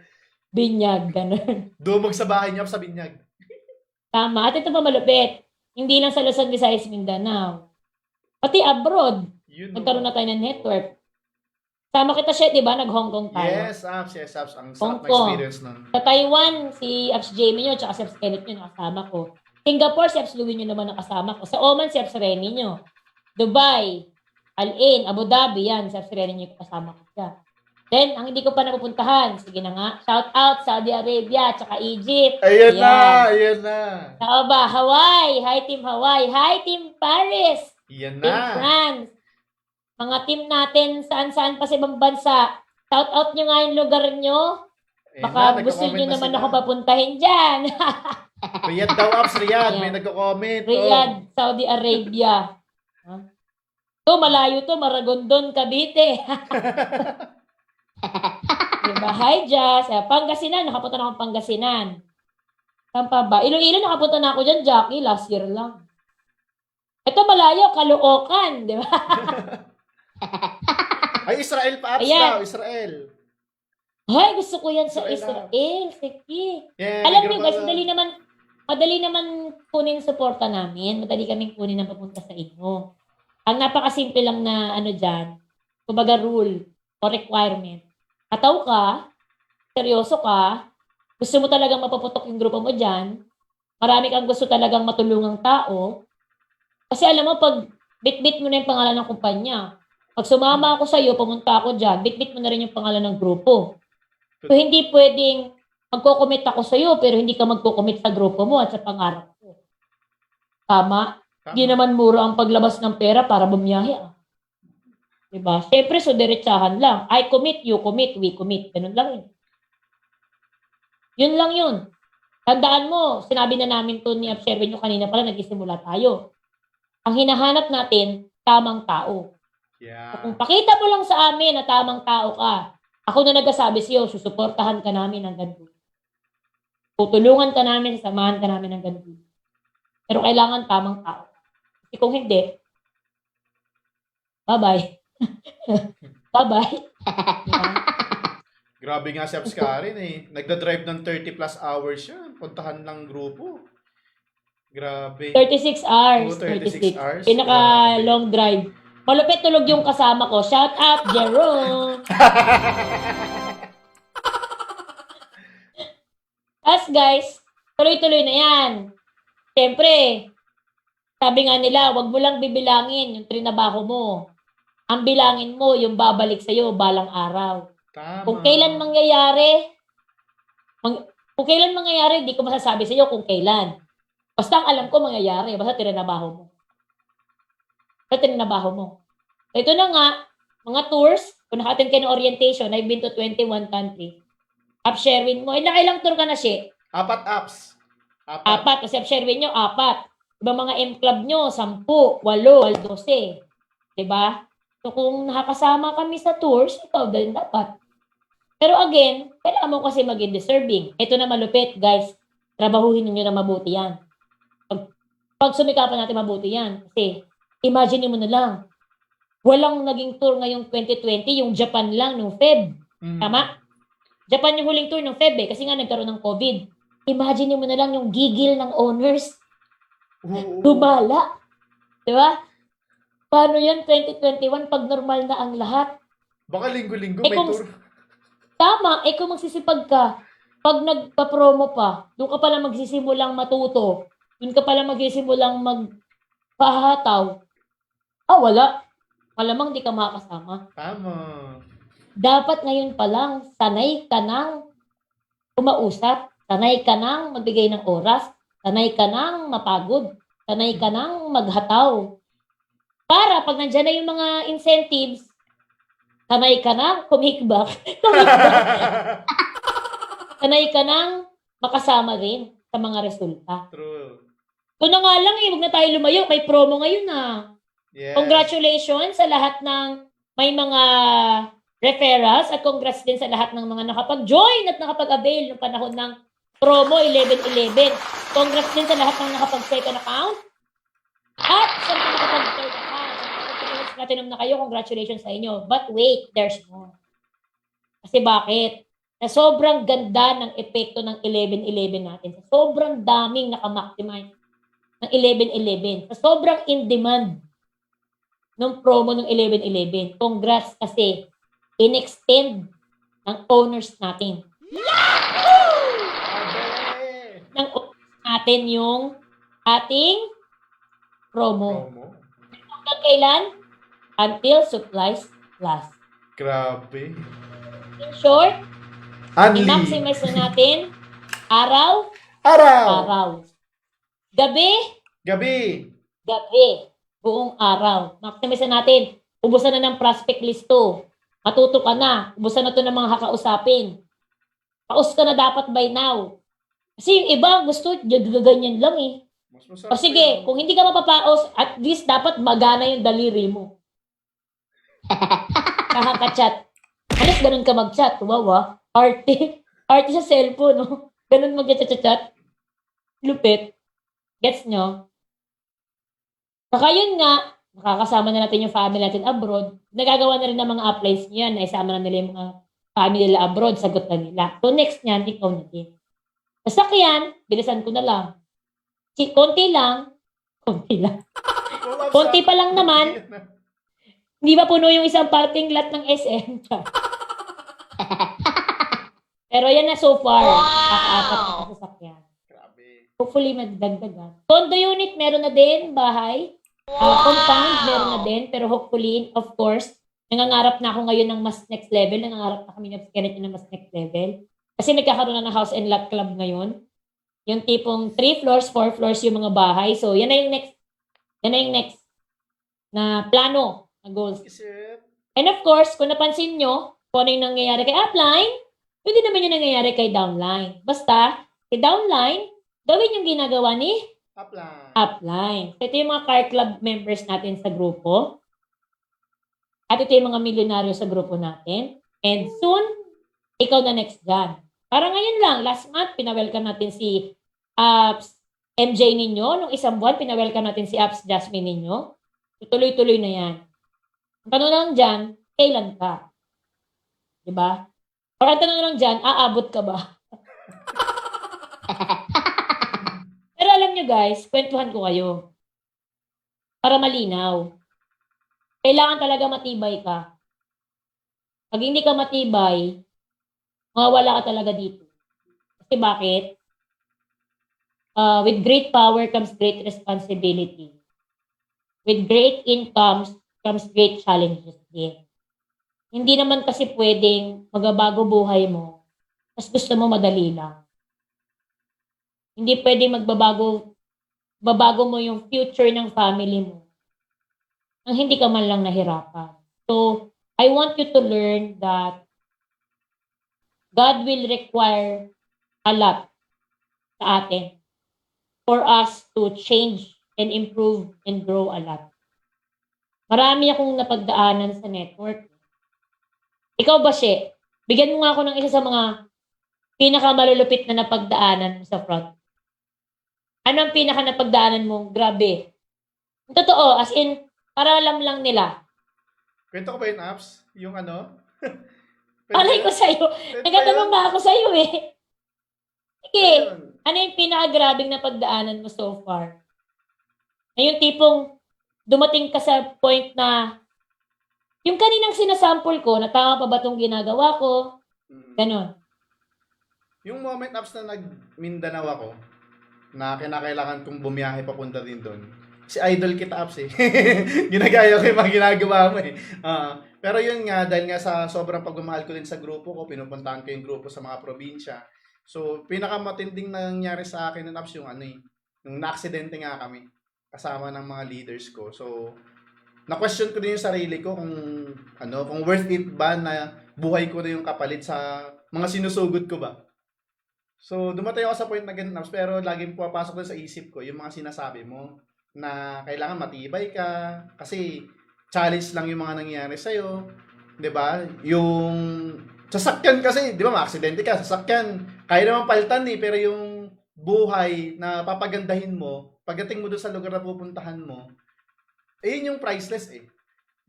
binyag, gano'n. Dumog sa bahay niya sa binyag. Tama. At ito pa malupit. Hindi lang sa Luzon, Visayas, Mindanao. Pati abroad. Nagkaroon na tayo ng network. Sama kita siya, di ba? Nag-Hong Kong tayo. Yes, Apps. Ang sarap na experience nun. Sa Taiwan, si Apps Jamie nyo, tsaka si Apps Kenneth nyo, nakasama ko. Singapore, si Apps Louie nyo naman nakasama ko. Sa Oman, si Apps Reni nyo. Dubai, Al-Ain, Abu Dhabi, yan, si Apps Reni nyo kasama ko siya. Then, ang hindi ko pa napupuntahan, sige na nga, shout out, Saudi Arabia, tsaka Egypt. Ayan na. Saan ba? Hawaii. Hi, Team Hawaii. Hi, Team Paris. Yan Team na. France. Mga team natin, saan-saan pa sa ibang bansa. Shout out nyo nga yung lugar nyo. Baka gusto nyo naman ako papuntahin dyan. Riyadh daw, Apps, Riyadh. May nagko-comment. Riyadh, Saudi Arabia. Malayo to, Maragondon, Cavite. Diba? Hi, Jazz. Pangasinan, nakapunta na akong Pangasinan. Saan pa ba? Iloilo, nakapunta na ako dyan, Jackie, last year lang. Ito malayo, Caloocan, di ba? Ay, Israel pa, Apps daw, Israel. Ay, gusto ko yan sa Israel. Israel. Sige. Yeah, Alam niyo nagkaroon guys, pa- madali naman kunin suporta namin. Madali kaming kunin na papunta sa inyo. Ang napakasimple lang na ano dyan, kumbaga rule o requirement. Ataw ka, seryoso ka, gusto mo talagang mapaputok yung grupo mo dyan, marami kang gusto talagang matulungang tao, kasi alam mo, pag bit-bit mo na yung pangalan ng kumpanya, pag sumama ako sa'yo, pumunta ako dyan, bit-bit mo na rin yung pangalan ng grupo. So, hindi pwedeng magko-commit ako sa'yo, pero hindi ka magko-commit sa grupo mo at sa pangarap ko. Tama? Hindi naman mura ang paglabas ng pera para bumiyahe. Diba? Siyempre, so diretsahan lang. I commit, you commit, we commit. Ganun lang yun. Yun lang yun. Tandaan mo, sinabi na namin to ni Observe nyo kanina pala, nagsisimula tayo. Ang hinahanap natin, tamang tao. Yeah. So, kung pakita mo lang sa amin na tamang tao ka, ako na nagsasabi sa'yo, susuportahan ka namin hanggang dulo. Tutulungan ka namin, samahan ka namin hanggang dulo. Pero kailangan tamang tao. Kasi kung hindi, bye-bye. Bye-bye. Diba? Grabe nga si Abs Karen eh. Nagda-drive ng 30 plus hours yan. Puntahan ng grupo. Grabe. 36 hours. Oo, 36 hours. Pinaka Grabe. long drive. Malupit tulog yung kasama ko. Shout out, Jerome. As guys, tuloy-tuloy na yan. Siyempre, sabi nga nila, wag mo lang bibilangin yung trinabaho mo. Ang bilangin mo, yung babalik sa'yo balang araw. Tama. Kung kailan mangyayari, kung kailan mangyayari, di ko masasabi sa'yo kung kailan. Basta ang alam ko mangyayari, basta trinabaho mo. Ito na nga, mga tours, kung naka-attend kayo ng orientation, I've been to 21 countries. Upsharing mo. Ilang tour ka na, She? 4 apps. 4. Kasi upsharing nyo, 4. Ibang mga M-club nyo, 10, 8, 12. Diba? So, kung nakakasama kami sa tours, ikaw din dapat. Pero again, kailangan mo kasi maging deserving. Ito na malupit, guys. Trabahuhin niyo na mabuti yan. Pag sumikapan natin mabuti yan. Kasi, imagine mo na lang, walang naging tour ngayong 2020, yung Japan lang, nung Feb. Tama? Japan yung huling tour ng Feb kasi nga nagkaroon ng COVID. Imagine mo na lang yung gigil ng owners. Gumala. Diba? Paano yan 2021 pag normal na ang lahat? Baka linggo-linggo may tour. Tama, kung magsisipag ka, pag nagpa-promo pa, doon ka pala magsisimulang matuto, doon ka pala magsisimulang magpahataw. Wala. Malamang di ka makakasama. Tama. Dapat ngayon pa lang, sanay ka nang kumausap, sanay ka nang magbigay ng oras, sanay ka nang mapagod, sanay ka nang maghataw. Para pag nandyan na yung mga incentives, sanay ka nang kumikbak. Sanay ka nang makasama rin sa mga resulta. True. Ito na nga lang huwag na tayo lumayo. May promo ngayon Yes. Congratulations sa lahat ng may mga referrals at congrats din sa lahat ng mga nakapag-join at nakapag-avail ng panahon ng promo 11-11. Congrats din sa lahat ng nakapag-second account at sa mga nakapag-third account. Kung natin na kayo, congratulations sa inyo. But wait, there's more. Kasi bakit? Na sobrang ganda ng epekto ng 11-11 natin. Sa sobrang daming nakamaximize ng 11-11. Sa sobrang in-demand ng promo ng 11-11. Congrats kasi in-extend ng owners natin. Ng owners natin yung ating promo. Hanggang kailan? Until supplies last. Grabe. In short, Unli. i-maximize na natin araw. Gabi. Buong araw. Maximize na natin. Ubusan na ng prospect list to. Matuto ka na. Ubusan na to ng mga kakausapin. Paus ka na dapat by now. Kasi yung iba gusto, ganyan lang eh. O sige, kung hindi ka mapapaos, at least dapat magana yung daliri mo. Kakaka-chat. Alas ganun ka mag-chat. Wow. Arte sa cellphone, no? Ganun mag-chat. Lupit. Gets nyo? Saka yun nga, nakakasama na natin yung family natin abroad. Nagagawa na rin ng mga uplines niyan. Naisama na nila yung mga family nila abroad, sagot na nila. So next niyan, ikaw na din. Sasakyan, bilisan ko na lang. Konti lang. Konti pa lang naman. Hindi ba puno yung isang parking lot ng SM? Pero yan na so far. Apat na sasakyan. Grabe. Hopefully, magdagdagan. Condo unit, meron na din. Bahay. Compound, meron na din. Pero hopefully, of course, nangangarap na ako ngayon ng mas next level. Nangangarap na kami ng Kenneth ng mas next level. Kasi nagkakaroon na ng house and lot club ngayon. Yung tipong 3 floors, 4 floors yung mga bahay. So, yan na yung next. Yan na yung next na plano, na goals. Isip. And of course, kung napansin nyo, kung ano yung nangyayari kay upline, pwede naman yung nangyayari kay downline. Basta, kay downline, gawin yung ginagawa ni Upline. upline. So, ito yung mga car club members natin sa grupo. At ito yung mga milyonaryo sa grupo natin. And soon, ikaw na next dyan. Para ngayon lang, last month, pinawelcome natin si Apps MJ ninyo. Nung isang buwan, pinawelcome natin si Apps Jasmine ninyo. Tuloy-tuloy na yan. Ang tanong lang dyan, kailan ka? Diba? Or ang tanong lang dyan, aabot ka ba? Pero alam nyo guys, kwentuhan ko kayo. Para malinaw. Kailangan talaga matibay ka. Pag hindi ka matibay, mawawala ka talaga dito. Kasi bakit? With great power comes great responsibility. With great incomes comes great challenges din. Hindi naman kasi pwedeng magbabago buhay mo, tapos gusto mo madali lang. Hindi pwedeng babago mo yung future ng family mo nang hindi ka man lang nahirapan. So, I want you to learn that God will require a lot sa atin for us to change and improve and grow a lot. Marami akong napagdaanan sa network. Ikaw ba, She? Bigyan mo nga ako ng isa sa mga pinakamalulupit na napagdaanan mo sa front. Ano ang pinaka napagdaanan mo? Grabe. Totoo, as in, para alam lang nila. Kwento ko ba yung apps? Yung ano? Alay ko sa'yo. Nagtatanong nga ako sa'yo eh. Sige, ano yung pinakagrabing napagdaanan mo so far? Na yung tipong dumating ka sa point na yung kaninang sinasample ko, na tama pa ba itong ginagawa ko? Ganon. Yung moment apps na nag-Mindanao ako, na kinakailangan kong bumiyahe papunta din doon. Si idol kita apps eh. Ginagaya ko yung mga ginagawa mo eh. Pero yun nga, dahil nga sa sobrang pagmamahal ko din sa grupo ko, pinupuntahan ko yung grupo sa mga probinsya. So, pinakamatinding nangyari sa akin ng apps yung ano eh, yung na-aksidente nga kami kasama ng mga leaders ko. So, na-question ko din yung sarili ko kung ano, kung worth it ba na buhay ko na yung kapalit sa mga sinusugod ko ba. So, dumatay ako sa point na ganun, apps, pero laging pumapasok din sa isip ko yung mga sinasabi mo na kailangan matibay ka kasi challenge lang yung mga nangyayari sa'yo. 'Di ba? Yung sasakyan kasi, 'di ba, ma-aksidente ka, sasakyan, kaya naman palitan eh, pero yung buhay na papagandahin mo, pagdating mo doon sa lugar na pupuntahan mo, yun yung priceless eh.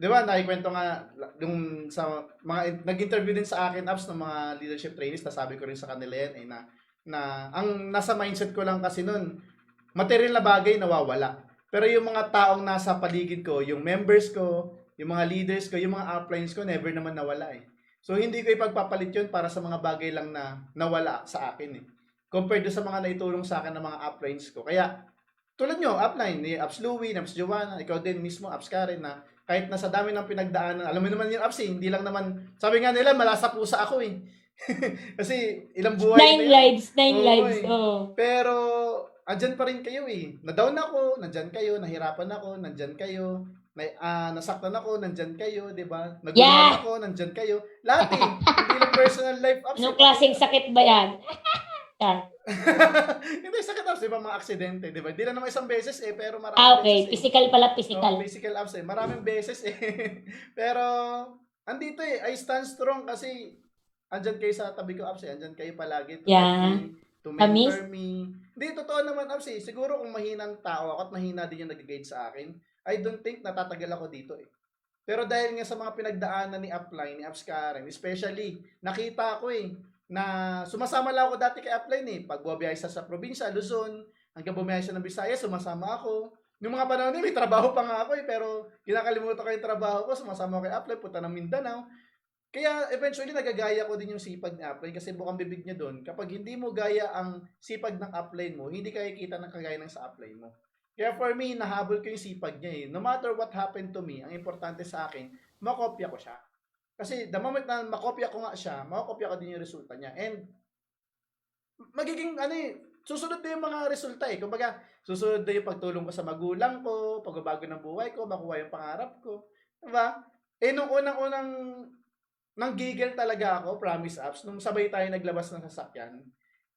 'Di ba? Nakikwento nga yung sa mga nag-interview din sa akin apps ng mga leadership trainees, na sabi ko rin sa kanila yan eh, na ang nasa mindset ko lang kasi noon, material na bagay nawawala. Pero yung mga taong nasa paligid ko, yung members ko, yung mga leaders ko, yung mga uplines ko, never naman nawala eh. So, hindi ko ipagpapalit yun para sa mga bagay lang na nawala sa akin eh. Compared do sa mga naitulong sa akin ng mga uplines ko. Kaya, tulad nyo, upline, ni Apps Louie, Apps Joanna, ikaw din mismo, Apps Karen, na kahit nasa dami ng pinagdaanan, alam mo naman yung Apps eh, hindi lang naman, sabi nga nila, malasa pusa ako eh. Kasi, ilang buhay na yun. 9 lives. Oh. Pero, andyan pa rin kayo eh. Na-down ako, nandyan kayo. Nahirapan ako, nandyan kayo. Nasaktan ako, nandyan kayo, di ba? Naguluhan ako, nandyan kayo. Lahat eh. Hindi lang personal life ups. Anong klaseng sakit ba yan? Hindi, sakit ups, di ba? Mga aksidente, di ba? Hindi lang naman isang beses eh, pero maraming Okay. beses eh. Physical pala, physical. Physical ups eh. Maraming beses eh. Pero, andito eh. I stand strong kasi andyan kayo sa tabi ko ups eh. Andyan kayo palagi. To mentor me. Hindi, totoo naman, Abs eh. Siguro kung mahinang tao ako at mahina din yung nag-guide sa akin, I don't think natatagal ako dito eh. Pero dahil nga sa mga pinagdaanan ni Upline, ni Apps Karen, especially, nakita ko na sumasama lang ako dati kay Upline Pag bumabiyahe sa probinsya, Luzon, hanggang bumiyahe siya ng Visayas, sumasama ako. Yung mga panahon may trabaho pa nga ako pero kinakalimutan ko yung trabaho ko, sumasama ako kay Upline, punta ng Mindanao. Kaya eventually nagagaya ko din yung sipag ni Upline kasi bukang bibig niya doon. Kapag hindi mo gaya ang sipag ng upline mo, hindi ka kikita ng kagaya ng sa upline mo. Kaya for me, nahabol ko yung sipag niya No matter what happened to me, ang importante sa akin, makopya ko siya. Kasi the moment na makopya ko nga siya, makopya ko din yung resulta niya. And magiging susunod na yung mga resulta Kumbaga, susunod na yung pagtulong ko sa magulang ko, pagbabago ng buhay ko, makuha yung pangarap ko. Diba? Nung unang-unang nang giggle talaga ako, promise apps, nung sabay tayo naglabas ng sasakyan.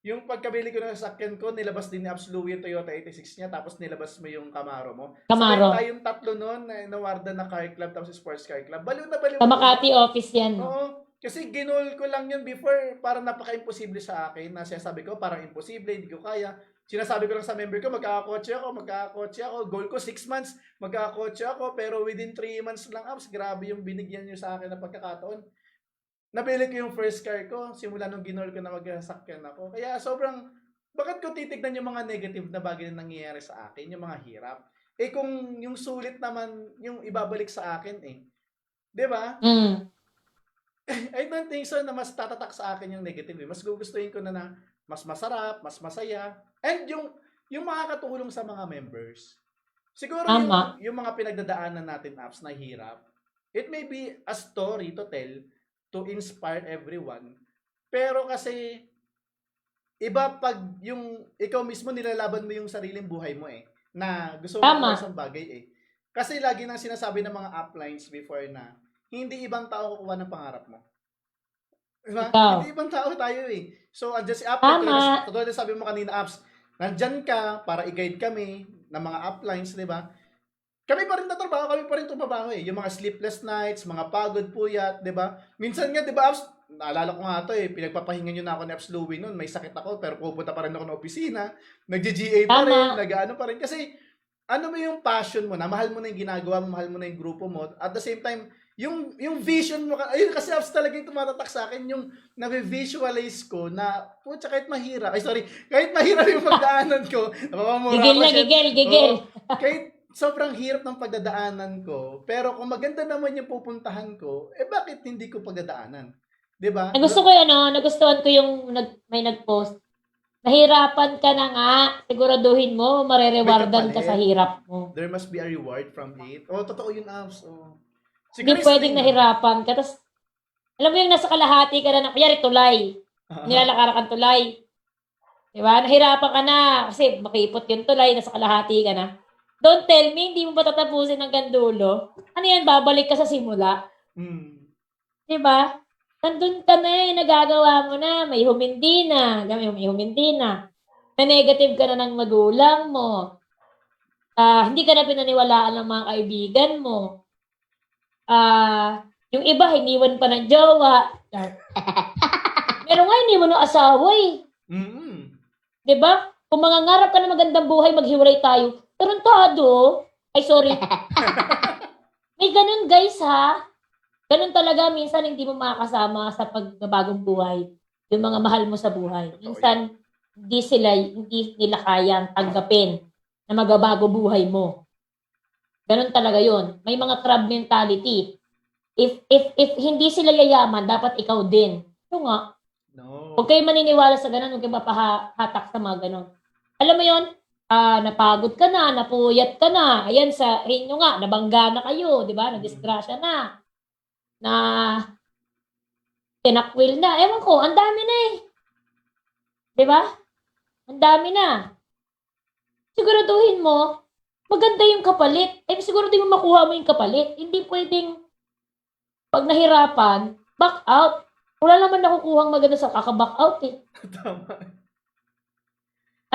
Yung pagkabili ko ng sasakyan ko, nilabas din ni Apps Louie yung Toyota 86 niya, tapos nilabas mo yung Camaro mo. Camaro. Sabay tayong tatlo noon na nawarda na car club, tapos sports car club. Baliw na baliw. Sa Makati office yan. Oo. Kasi ginol ko lang yun before, parang napaka-imposible sa akin, na sinasabi ko, parang imposible, hindi ko kaya. Sinasabi ko lang sa member ko, magkakakotse ako. Goal ko 6 months, magkakakotse ako, pero within 3 months lang, apps, grabe yung binigyan nyo sa akin na pagkakataon. Nabili ko yung first car ko, simula nung ginol ko na magsasakyan ako. Kaya sobrang, bakit ko titignan yung mga negative na bagay na nangyayari sa akin, yung mga hirap? Kung yung sulit naman, yung ibabalik sa akin Di ba? I don't think so na mas tatatak sa akin yung negative Mas gugustuhin ko na mas masarap, mas masaya. And yung makakatulong sa mga members. Siguro yung mga pinagdadaanan natin apps na hirap, it may be a story to tell to inspire everyone. Pero kasi iba pag yung ikaw mismo nilalaban mo yung sariling buhay mo na gusto mo isang bagay Kasi lagi nang sinasabi ng mga uplines before na hindi ibang tao kukuha ng pangarap mo. Diba? Hindi ibang tao tayo So, andyan si upline, tulad na sabi mo kanina apps, nandyan ka para i-guide kami ng mga uplines, di ba? Kami pa rin tatrabaho, kami pa rin tumabaho Yung mga sleepless nights, mga pagod puyat, 'di ba? Minsan nga 'di ba, Abs, naalala ko nga 'to pinagpapahinga niyo na ako ni Abs Louie noon, may sakit ako pero pupunta pa rin ako ng opisina, nag-GA pa rin, nag-ano pa rin kasi ano mo yung passion mo na, mahal mo na yung ginagawa mo, mahal mo na yung grupo mo. At the same time, yung vision mo, ayun kasi Abs talaga yung tumatatak sa akin, yung na-visualize ko na, putya, kahit mahirap yung pagdaanan ko, napapamura ko siya. Gigil. Kahit sobrang hirap ng pagdadaanan ko, pero kung maganda naman yung pupuntahan ko, bakit hindi ko pagdadaanan? 'Di ba? Nagustuhan ko yung may nag-post. Nahirapan ka na nga, siguraduhin mo marerewardan ka sa hirap mo. There must be a reward from it. Totoo yun, Abs. Hindi pwedeng nahirapan ka. Tapos, alam mo yung nasa kalahati ka na, kanyari tulay. Nilalakara kang tulay. 'Di ba? Nahirapan ka na kasi makipot yung tulay, nasa kalahati ka na. Don't tell me, hindi mo ba tatapusin hanggang dulo? Ano yan, babalik ka sa simula? Diba? Nandun ka na nagagawa mo na, may humindi na. Na negative ka na ng magulang mo. Hindi ka na pinaniwalaan ng mga kaibigan mo. Yung iba, hiniwan pa ng jowa. Meron nga, hiniwan ng asawa Diba? Kung mangangarap ka na magandang buhay, maghiwalay tayo. Tarantado. Ay, sorry. May ganun, guys, ha? Ganun talaga, minsan hindi mo makakasama sa pagbabagong buhay. Yung mga mahal mo sa buhay. Minsan, hindi nila kayang tanggapin na magbabago buhay mo. Ganun talaga yon. May mga crab mentality. If hindi sila yayaman, dapat ikaw din. Ito nga. No. Huwag kayo maniniwala sa ganun, huwag kayo mapahatak sa mga ganun. Alam mo yon, napagod ka na, napuyat ka na. Ayan, sa inyo nga, nabangga na kayo, di ba? Nadisgrasya na tinakwil na. Ewan ko, ang dami na Di ba? Ang dami na. Siguraduhin mo, maganda yung kapalit. Siguraduhin mo makuha mo yung kapalit. Hindi pwedeng, pag nahirapan, back out. Wala naman nakukuhang maganda sa kaka-back out Tama.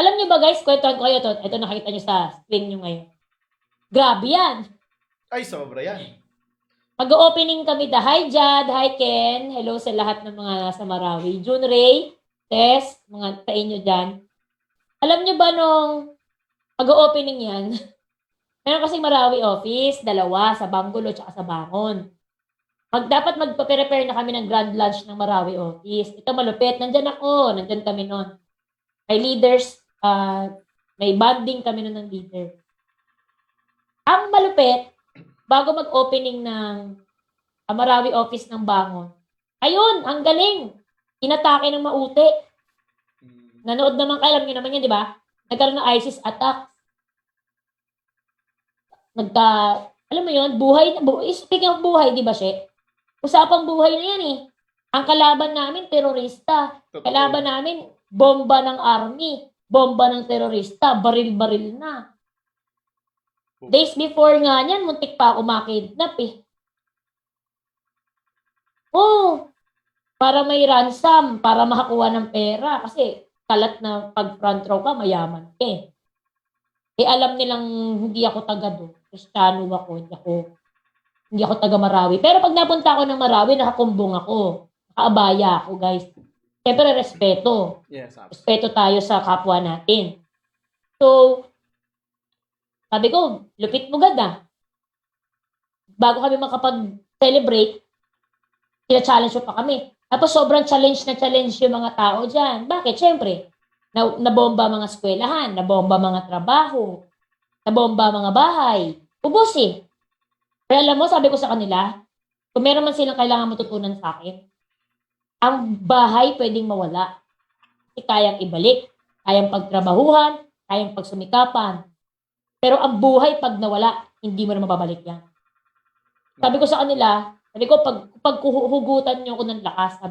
Alam niyo ba guys, kwentuhan ko kayo ito. Ito nakita niyo sa screen niyo ngayon. Grabe yan. Ay, sobra yan. Mag-opening kami. Hi Jad, hi Ken. Hello sa lahat ng mga nasa Marawi. June Ray, Tess, mga sa inyo dyan. Alam niyo ba nung mag-opening yan, Meron kasing Marawi office, dalawa, sa Bangulo at sa Bangon. Dapat magpa-prepare na kami ng grand lunch ng Marawi office. Ito malupit, nandyan kami noon. May leaders, may bonding kami noon ng leader. Ang malupit, bago mag-opening ng Marawi office ng Bangon, ayun, ang galing. Inatake ng mauti. Nanood naman, alam niyo naman yan, di ba? Nagkaroon ng ISIS attack. Alam mo yun, speaking of buhay, di ba, She? Usapang buhay na yan eh. Ang kalaban namin, terorista. Kalaban namin, bomba ng army. Bomba ng terorista. Baril-baril na. Days before nga niyan, muntik pa ako makidnap eh. Oh, para may ransom, para makakuha ng pera. Kasi kalat na pag front row ka, mayaman ka eh. Alam nilang hindi ako taga doon. Kristiyano ako, hindi ako taga Marawi. Pero pag napunta ako ng Marawi, nakakumbong ako. Nakaabaya ako, guys. Siyempre, respeto. Yes, respeto tayo sa kapwa natin. So, sabi ko, lupit mo ganda. Bago kami makapag-celebrate, sila-challenge pa kami. Tapos sobrang challenge yung mga tao dyan. Bakit? Siyempre, nabomba mga eskwelahan, nabomba mga trabaho, nabomba mga bahay. Ubus eh. Pero alam mo, sabi ko sa kanila, kung meron man silang kailangan matutunan sa akin, ang bahay pwedeng mawala. Kasi kayang ibalik, kayang pagtrabahuhan, kayang pagsumikapan. Pero ang buhay pag nawala, hindi mo na mababalik yan. Sabi ko sa kanila, paghuhugutan nyo ko ng lakas,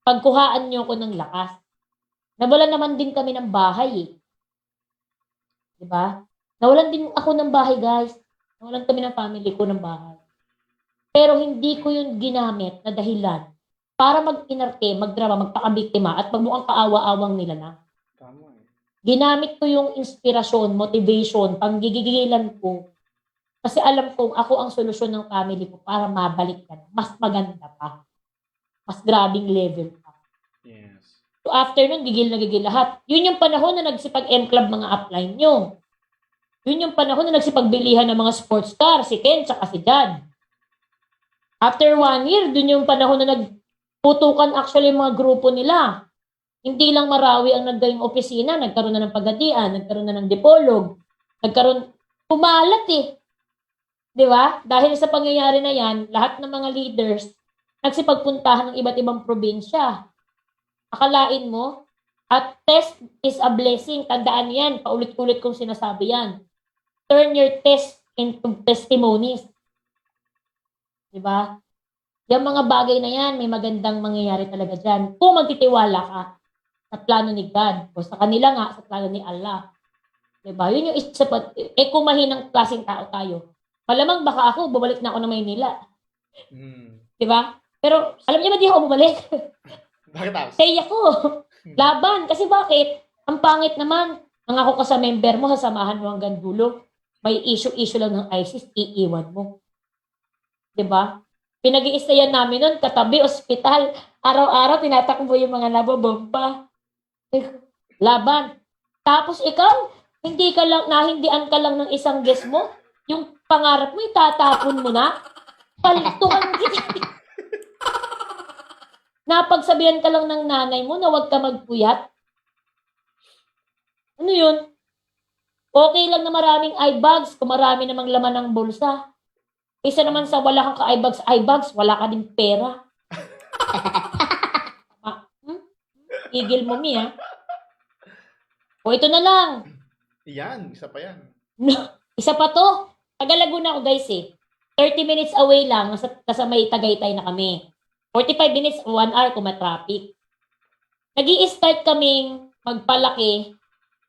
pagkuhaan nyo ko ng lakas. Nawalan naman din kami ng bahay eh. Diba? Nawalan din ako ng bahay, guys. Nawalan kami ng family ko ng bahay. Pero hindi ko yun ginamit na dahilan para mag-inarte, magdrama, magpakabiktima at magmukhang kaawa-awang nila na. Tama eh. Ginamit ko yung inspirasyon, motivation, panggigigilan ko. Kasi alam kong ako ang solusyon ng family ko para mabalik ka na. Mas maganda pa. Mas grabing level pa. Yes. So after nun, gigil na gigil lahat. Yun yung panahon na nagsipag-M-Club mga upline nyo. Yun yung panahon na nagsipagbilihan ng mga sports car, si Ken tsaka si Jad. After 1 year, dun yung panahon na nagputukan actually yung mga grupo nila. Hindi lang Marawi ang nagdaing opisina, nagkaroon na ng Pagadian, nagkaroon na ng Dipolog, pumalat eh. Di ba? Dahil sa pangyayari na yan, lahat ng mga leaders nagsipagpuntahan ng iba't ibang probinsya. Akalain mo, at test is a blessing. Tandaan yan, paulit-ulit kong sinasabi yan. Turn your test into testimonies. Diba? Yung mga bagay na yan, may magandang mangyayari talaga dyan. Kung magtitiwala ka sa plano ni God, o sa kanila nga, sa plano ni Allah. Diba? Yun yung isa pa. Kung mahinang klaseng tao tayo, malamang baka ako, bumalik na ako ng Maynila. Diba? Pero, alam niyo ba di ako bumalik? Bakit ako? Say ako. Laban. Kasi bakit? Ang pangit naman. Nangako ka sa member mo, sasamahan mo hanggang dulo. May issue lang ng ISIS, iiwan mo. Diba? Pinag-iistayan namin nun, katabi, ospital. Araw-araw, tinatakbo yung mga nabobomba. Laban. Tapos ikaw, nahindian ka lang ng isang guest mo, yung pangarap mo, itatapon mo na. Palitukan kita. Napagsabihan ka lang ng nanay mo na huwag ka magpuyat. Ano yun? Okay lang na maraming eye bags kung marami namang laman ng bulsa. Isa naman sa wala kang ka-eye bags, wala ka din pera. Igil mo, Mi, ha? O, ito na lang. Yan, isa pa yan. Isa pa to. Taga Laguna ako, guys, eh. 30 minutes away lang, nasa may Tagaytay na kami. 45 minutes, 1 hour kung ma-traffic. Nag-i-start kaming magpalaki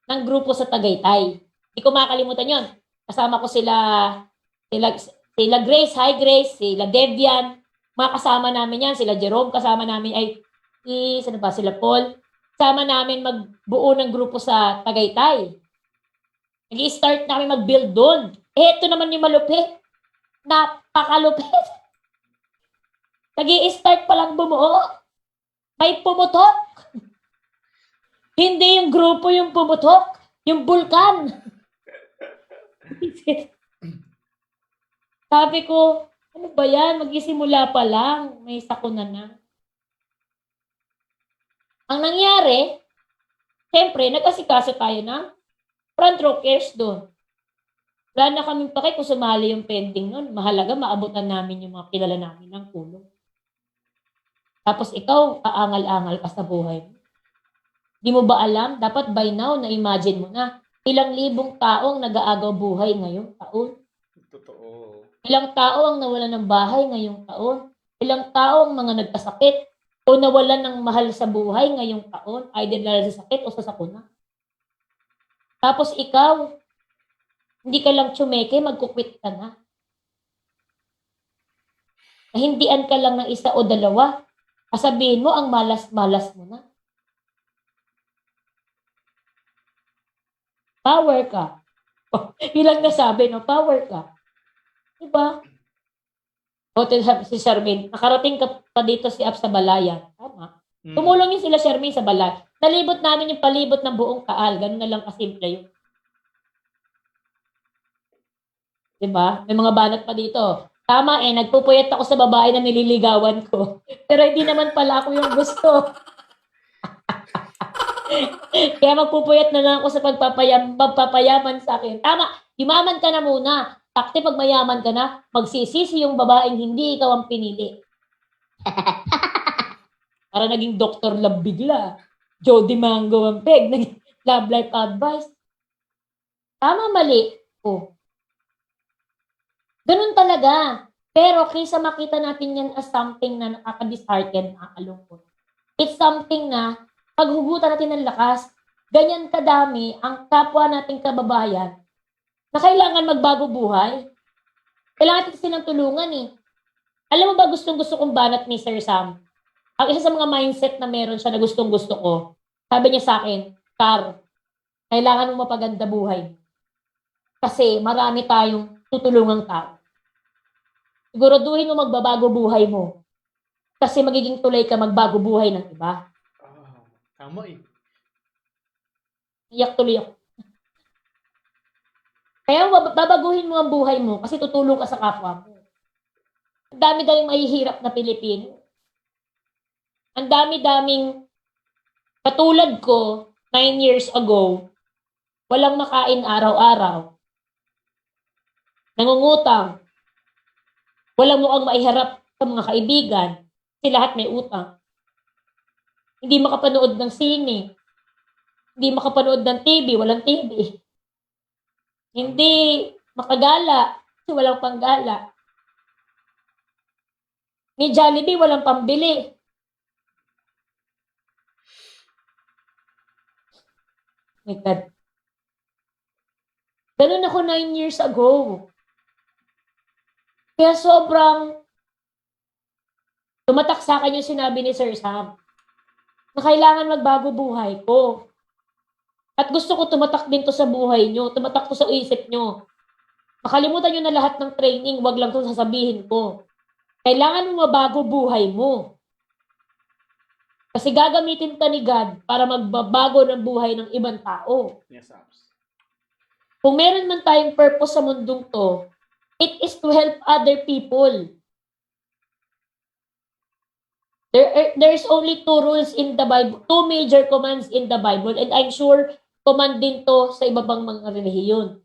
ng grupo sa Tagaytay. Hindi ko makakalimutan yon. Kasama ko sila Grace, hi Grace, sila Devian, mga kasama namin yan, sila Jerome, kasama namin, sila Paul, kasama namin magbuo ng grupo sa Tagaytay. Nag-i-start namin mag-build doon. Ito naman yung malupit. Napakalupit. Nag-i-start pa lang bumuo. May pumutok. Hindi yung grupo yung pumutok. Yung bulkan. Sabi ko, ano ba yan? Magsisimula pa lang. May sakuna na. Ang nangyari, siyempre, nag-asikaso tayo ng front row cares doon. Wala na kaming pake kung sumali yung pending nun. Mahalaga, maabutan namin yung mga kilala namin ng tulong. Tapos ikaw, aangal-angal ka sa buhay mo. Di mo ba alam? Dapat by now, na-imagine mo na, ilang libong taong nag-aagaw buhay ngayong taon. Totoo. Ilang tao ang nawalan ng bahay ngayong taon. Ilang tao ang mga nagkasakit o nawalan ng mahal sa buhay ngayong taon, either dahil sa sakit o sa sakuna. Tapos ikaw, hindi ka lang tsumeke, magkukwit ka na. Nahindian ka lang ng isa o dalawa, sasabihin mo ang malas-malas mo na. Power ka. Yun lang nasabi, no? Power ka. Diba? O, si Charmaine, nakarating ka pa dito si Ab sa Balayan. Tama. Tumulong yun sila Charmaine sa Balay. Nalibot namin yung palibot ng buong Taal. Ganun na lang kasimple yun. Diba? May mga banat pa dito. Tama nagpupuyat ako sa babae na nililigawan ko. Pero hindi naman pala ako yung gusto. Kaya magpupuyat na lang ako sa pagpapayaman sa akin. Tama, yumaman ka na muna. Takti pag mayaman ka na, magsisisi yung babaeng hindi ikaw ang pinili. Para naging Dr. Love bigla. Jody Mango ang peg. Naging love life advice. Tama, mali. Oh. Ganun talaga. Pero kaysa makita natin yan as something na nakaka-dishearten, nakakalungkot. It's something na paghugutan natin ng lakas, ganyan kadami ang kapwa nating kababayan na kailangan magbago buhay. Kailangan natin silang tulungan eh. Alam mo ba gustong-gusto kong banat ni Sir Sam? Ang isa sa mga mindset na meron siya na gustong-gusto ko, sabi niya sa akin, Car, kailangan mo mapaganda buhay. Kasi marami tayong tutulungang tao. Siguraduhin mo magbabago buhay mo. Kasi magiging tulay ka magbago buhay ng iba. Tama eh. Iyak tuloy ako. Kaya babaguhin mo ang buhay mo kasi tutulong ka sa kapwa mo. Ang dami-daming mahihirap na Pilipino. Ang dami-daming katulad ko 9 years ago, walang makain araw-araw. Nangungutang. Walang mukhang maiharap sa mga kaibigan. Kasi lahat may utang. Hindi makapanood ng sine. Hindi makapanood ng TV. Walang TV. Hindi makagala. Kasi walang panggala. Ni Jollibee, walang pambili. My God. Ganun ako 9 years ago. Kaya sobrang tumatak sa akin yung sinabi ni Sir Sam na kailangan magbago buhay ko. At gusto ko tumatak din to sa buhay nyo. Tumatak to sa isip nyo. Makalimutan nyo na lahat ng training. Wag lang to sasabihin ko. Kailangan mo mabago buhay mo. Kasi gagamitin ka ni God para magbabago ng buhay ng ibang tao. Yes, Abs. Kung meron man tayong purpose sa mundong to, it is to help other people. There's only 2 rules in the Bible, 2 major commands in the Bible, and I'm sure command din to sa iba pang mga relihiyon.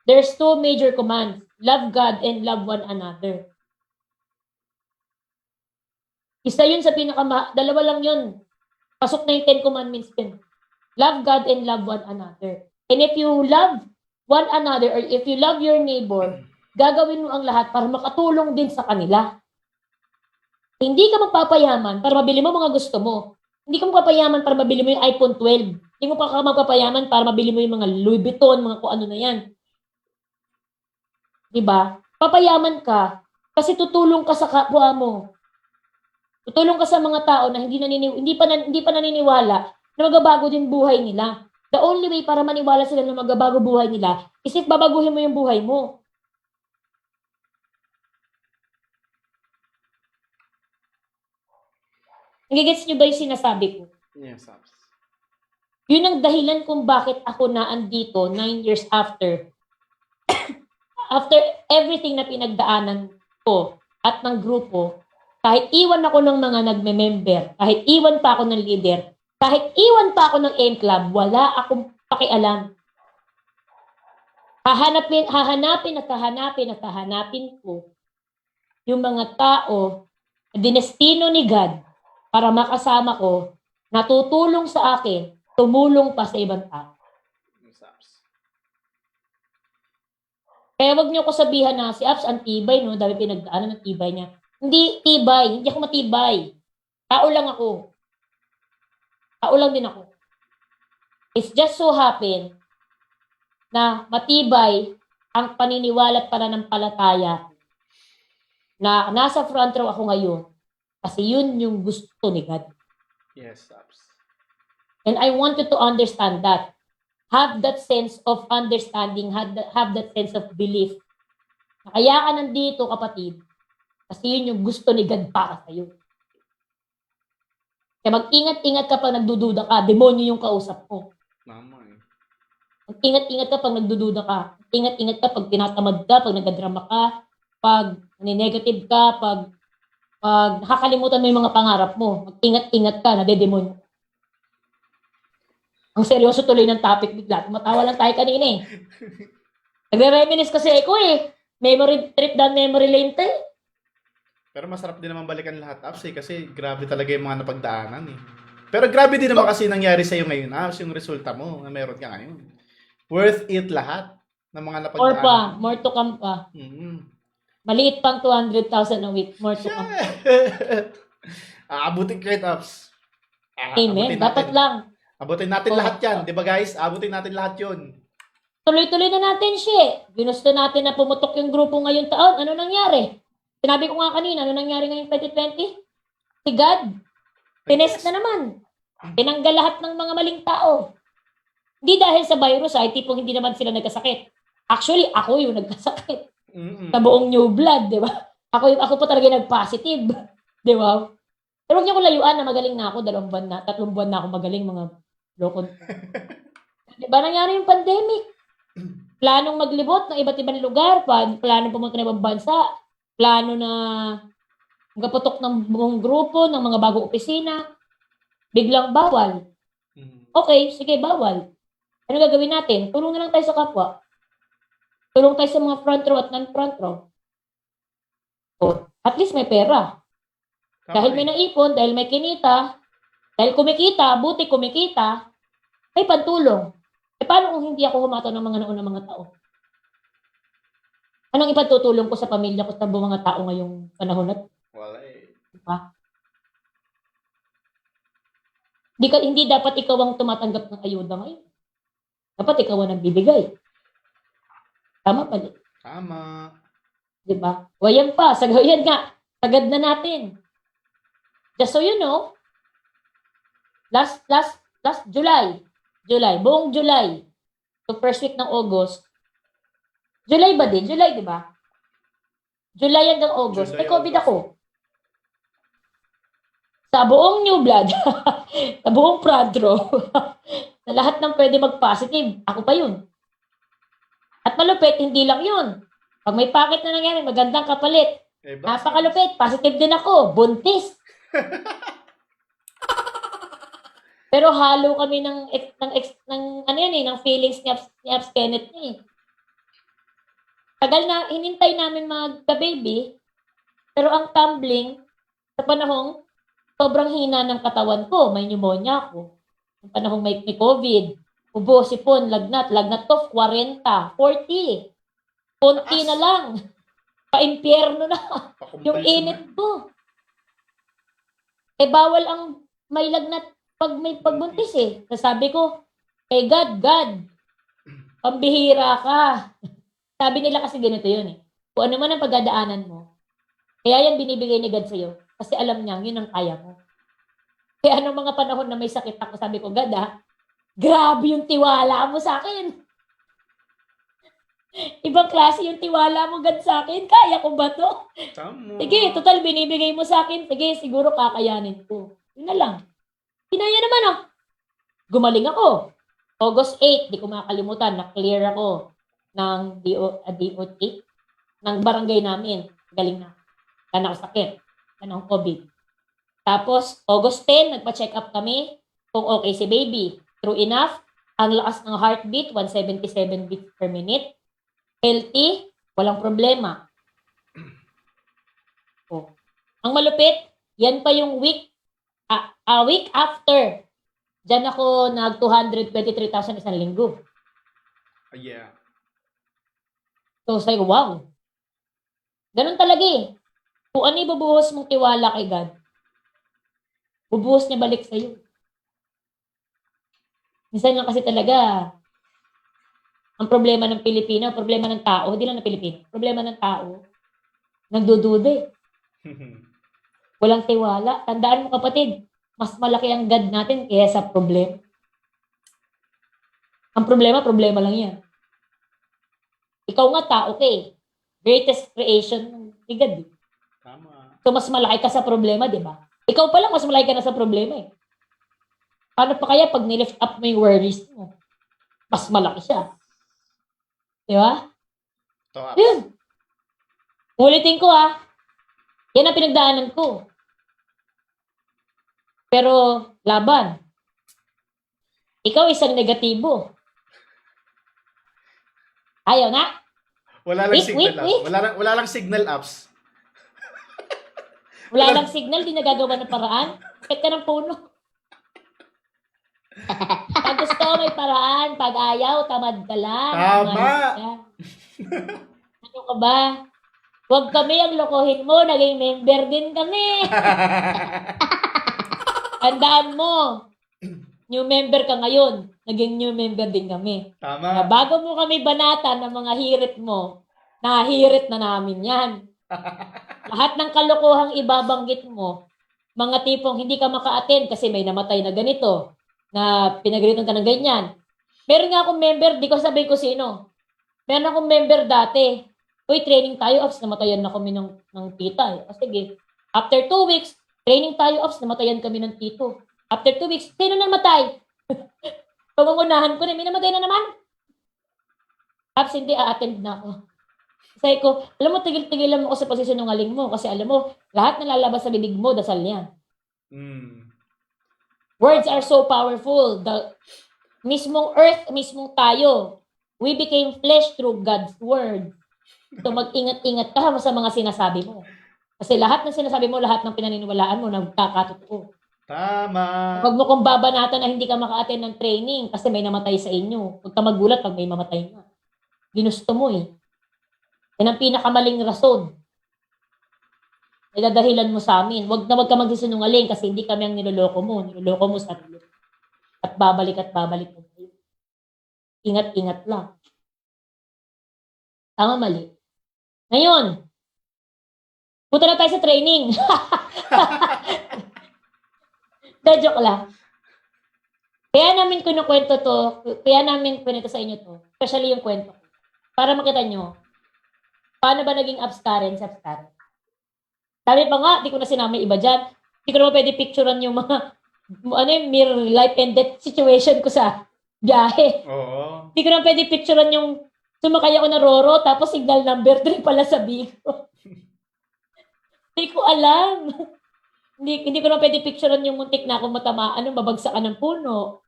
There's 2 major commands, love God and love one another. Isa yun sa dalawa lang yun. Pasok na yung 10 commandments din. Love God and love one another. And if you love one another, or if you love your neighbor, gagawin mo ang lahat para makatulong din sa kanila. Hindi ka magpapayaman para mabili mo mga gusto mo. Hindi ka magpapayaman para mabili mo yung iPhone 12. Hindi mo pa magpapayaman para mabili mo yung mga Louis Vuitton, mga kung ano na yan. Diba? Papayaman ka kasi tutulong ka sa kapwa mo. Tutulong ka sa mga tao na hindi pa naniniwala na magbabago din buhay nila. The only way para maniwala sila na magbabago buhay nila is if babaguhin mo yung buhay mo. Nagigets nyo ba yung sinasabi ko? Yes, Abs. Yun ang dahilan kung bakit ako naandito 9 years after after everything na pinagdaanan ko at ng grupo, kahit iwan ako ng mga nagme-member, kahit iwan pa ako ng leader, kahit iwan pa ako ng AIM Club, wala akong pakialam. Hahanapin ko yung mga tao na dinestino ni God para makasama ko, natutulong sa akin, tumulong pa sa ibang tao. Kaya wag niyo ko sabihan na si Apps ang tibay, no? Dami pinagdaanan ng tibay niya. Hindi tibay, hindi ako matibay. Tao lang ako. Tao lang din ako. It's just so happen na matibay ang paniniwala at pananampalataya na nasa front row ako ngayon kasi yun yung gusto ni God. Yes, Apps. And I want you to understand that. Have that sense of understanding, have that sense of belief. Kaya ka nandito, kapatid, kasi yun yung gusto ni God para sa'yo. Kaya mag-ingat-ingat ka pag nagdududa ka, demonyo yung kausap mo. Mama eh. Mag-ingat-ingat ka pag nagdududa ka. Mag-ingat-ingat ka pag tinatamad ka, pag nagadrama ka, pag negative ka, pag nakakalimutan mo yung mga pangarap mo. Mag-ingat-ingat ka, nadedemonyo. Ang seryoso tuloy ng topic bigla. Tumatawa lang tayo kanina eh. Nagre-reminisce kasi ako eh. Memory trip down memory lane tayo. Pero masarap din naman balikan lahat, Apps eh, kasi grabe talaga yung mga napagdaanan eh. Pero grabe din naman kasi nangyari sa'yo ngayon, Apps, yung resulta mo na meron ka ngayon. Worth it lahat ng mga napagdaanan. More pa, more to come pa. Mm-hmm. Maliit pang 200,000 a week, more to come. Aabutin ko yun, Apps. Amen, dapat lang. Abutin natin lahat yan, di ba guys? Abutin natin lahat yun. Tuloy-tuloy na natin siya. Ginusto natin na pumutok yung grupo ngayong taon. Ano nangyari? Sinabi ko nga kanina, ano nangyari ngayong 2020? Si God, pinest na naman. Tinanggal lahat ng mga maling tao. Hindi dahil sa virus, ay tipong hindi naman sila nagkasakit. Actually, ako yung nagkasakit. Sa buong new blood, di ba? Ako po talaga nag-positive. Di ba? Pero huwag niyo ko layuan na magaling na ako. 3 buwan na ako magaling, mga lokon. Di ba nangyari yung pandemic? Planong maglibot ng iba't ibang lugar, planong pumunta ng ibang bansa, plano na magaputok ng buong grupo, ng mga bagong opisina, biglang bawal. Okay, sige, bawal. Ano gagawin natin? Tulong na lang tayo sa kapwa. Tulong tayo sa mga front row at non-front row. So, at least may pera. Dahil may naipon, dahil may kinita, dahil kumikita, buti kumikita, may pantulong. E paano kung hindi ako humato ng mga noon ng mga tao? Anong ipatutulong ko sa pamilya ko sa mga tao ngayong panahon na? Wala eh. Diba? Hindi dapat ikaw ang tumatanggap ng ayuda ngayon. Dapat ikaw ang nagbibigay. Tama pala. Tama. Diba? O yan pa, yan nga. Sagad na natin. Just so you know, last July, buong July, to first week ng August, July ba din? July, di ba? July hanggang August, may COVID ako. Sa buong New Blood, sa buong Pradro, na lahat ng pwede mag-positive, ako pa yun. At malupit, hindi lang yun. Pag may packet na nangyari, magandang kapalit. Napakalupit, positive din ako, buntis. Pero halo kami ng ano yan eh, ng feelings ni Abs Kenneth eh. Tagal na, hinintay namin magka-baby, pero ang tumbling, sa panahong sobrang hina ng katawan ko, may pneumonia ako. Sa panahong may COVID, ubo, sipon, lagnat to, 40, 40. Konti na lang. Pa-impyerno na. Yung init ko. Eh, bawal ang may lagnat pag may pagbuntis eh. Sabi ko, kay God, pambihira ka. Sabi nila kasi ganito yun eh. Kung ano man ang pagdadaanan mo, kaya yan binibigay ni God sa'yo. Kasi alam niya, yun ang kaya mo. Kaya anong mga panahon na may sakit ako, sabi ko, God grabe yung tiwala mo sa akin. Ibang klase yung tiwala mo, God, sa akin. Kaya ko ba to? Tama. Sige, total, binibigay mo sa akin. Sige, siguro kakayanin ko. Yun na lang. Kinaya naman Gumaling ako. August 8, di ko makakalimutan, na-clear ako. ng DOT, ng barangay namin. Galing na. Wala na ako sakit. Wala na akong COVID. Tapos, August 10, nagpa-check up kami kung okay si baby. True enough, ang lakas ng heartbeat, 177 beats per minute. Healthy, walang problema. Oh. Ang malupit, yan pa yung week after. Diyan ako nag 223,000 isang linggo. Yeah. So, sabi ko, wow. Ganun talaga eh. Kung ano ibubuhos mong tiwala kay God, bubuhos niya balik sa'yo. Minsan lang kasi talaga, ang problema ng Pilipino, problema ng tao, hindi lang ng Pilipino, problema ng tao, nagdududa eh. Walang tiwala. Tandaan mo kapatid, mas malaki ang God natin kaysa problema. Ang problema lang yan. Ikaw nga tao ka eh. Greatest creation ni God. Tama. So mas malaki ka sa problema, di ba? Ikaw pa lang, mas malaki ka na sa problema eh. Paano pa kaya pag nilift up mo yung worries mo? Mas malaki siya. Di ba? Tops. Yun. Ulitin ko yan ang pinagdaanan ko. Pero, laban. Ikaw isang negatibo. Ayaw na? Wala lang Weak, signal weak, apps. weak. Wala lang signal apps. Wala lang signal, di nagagawa ng paraan. Sakit ka ng puno. Pag gusto, may paraan. Pag ayaw, tamad ka lang. Tama. Umayos ka. Ano ka ba? Huwag kami ang lokohin mo. Naging member din kami. Tandaan mo. New member ka ngayon. Naging new member din kami. Tama. Bago mo kami banatan ng mga hirit mo, nahirit na namin yan. Lahat ng kalokohang ibabanggit mo, mga tipong hindi ka maka-attend kasi may namatay na ganito, na pinagalitan ka ng ganyan. Meron nga akong member, di ko sabihin ko sino. Meron akong member dati. Uy, training tayo, ops, namatayan na kami ng tita. Sige. After 2 weeks, training tayo, ops, namatayan kami ng tito. After 2 weeks, sino namatay? Pagungunahan ko na, may namatay na naman. Ops, hindi, a-attend na ako. Sabi ko, alam mo, tigil-tigilan mo ako sa pagsisinungaling mo kasi alam mo, lahat na lalabas sa bibig mo, dasal yan. Words are so powerful. The mismong earth, mismong tayo, we became flesh through God's word. So mag-ingat-ingat ka sa mga sinasabi mo. Kasi lahat ng sinasabi mo, lahat ng pinaniniwalaan mo, nagkakatotoo. Tama. Huwag mo kong babanatan na hindi ka maka-attend ng training kasi may namatay sa inyo. Huwag ka magulat pag may mamatay na. Ginusto mo eh. Yan ang pinakamaling rason. Nagdadahilan mo sa amin. Huwag ka magsisinungaling kasi hindi kami ang niloloko mo. Niloloko mo sa sarili. At babalik mo. Ingat-ingat lang. Tama, mali. Ngayon, punta na tayo sa training. Joke lang. Kaya namin kinukwento to, kaya namin kwento sa inyo to, especially yung kwento ko. Para makita nyo, paano ba naging abs Karen sa abs Karen? Sabi pa nga, di ko na sinama iba dyan. Di ko naman pwede picturean yung mga, mirror life and death situation ko sa biyahe. Oo. Di ko naman pwede picturean yung sumakay ako na Roro, tapos signal number 3 pala sa Bicol. Hindi ko alam. Hindi ko naman pwede picturean yung muntik na akong matamaan, mabagsakan ng puno.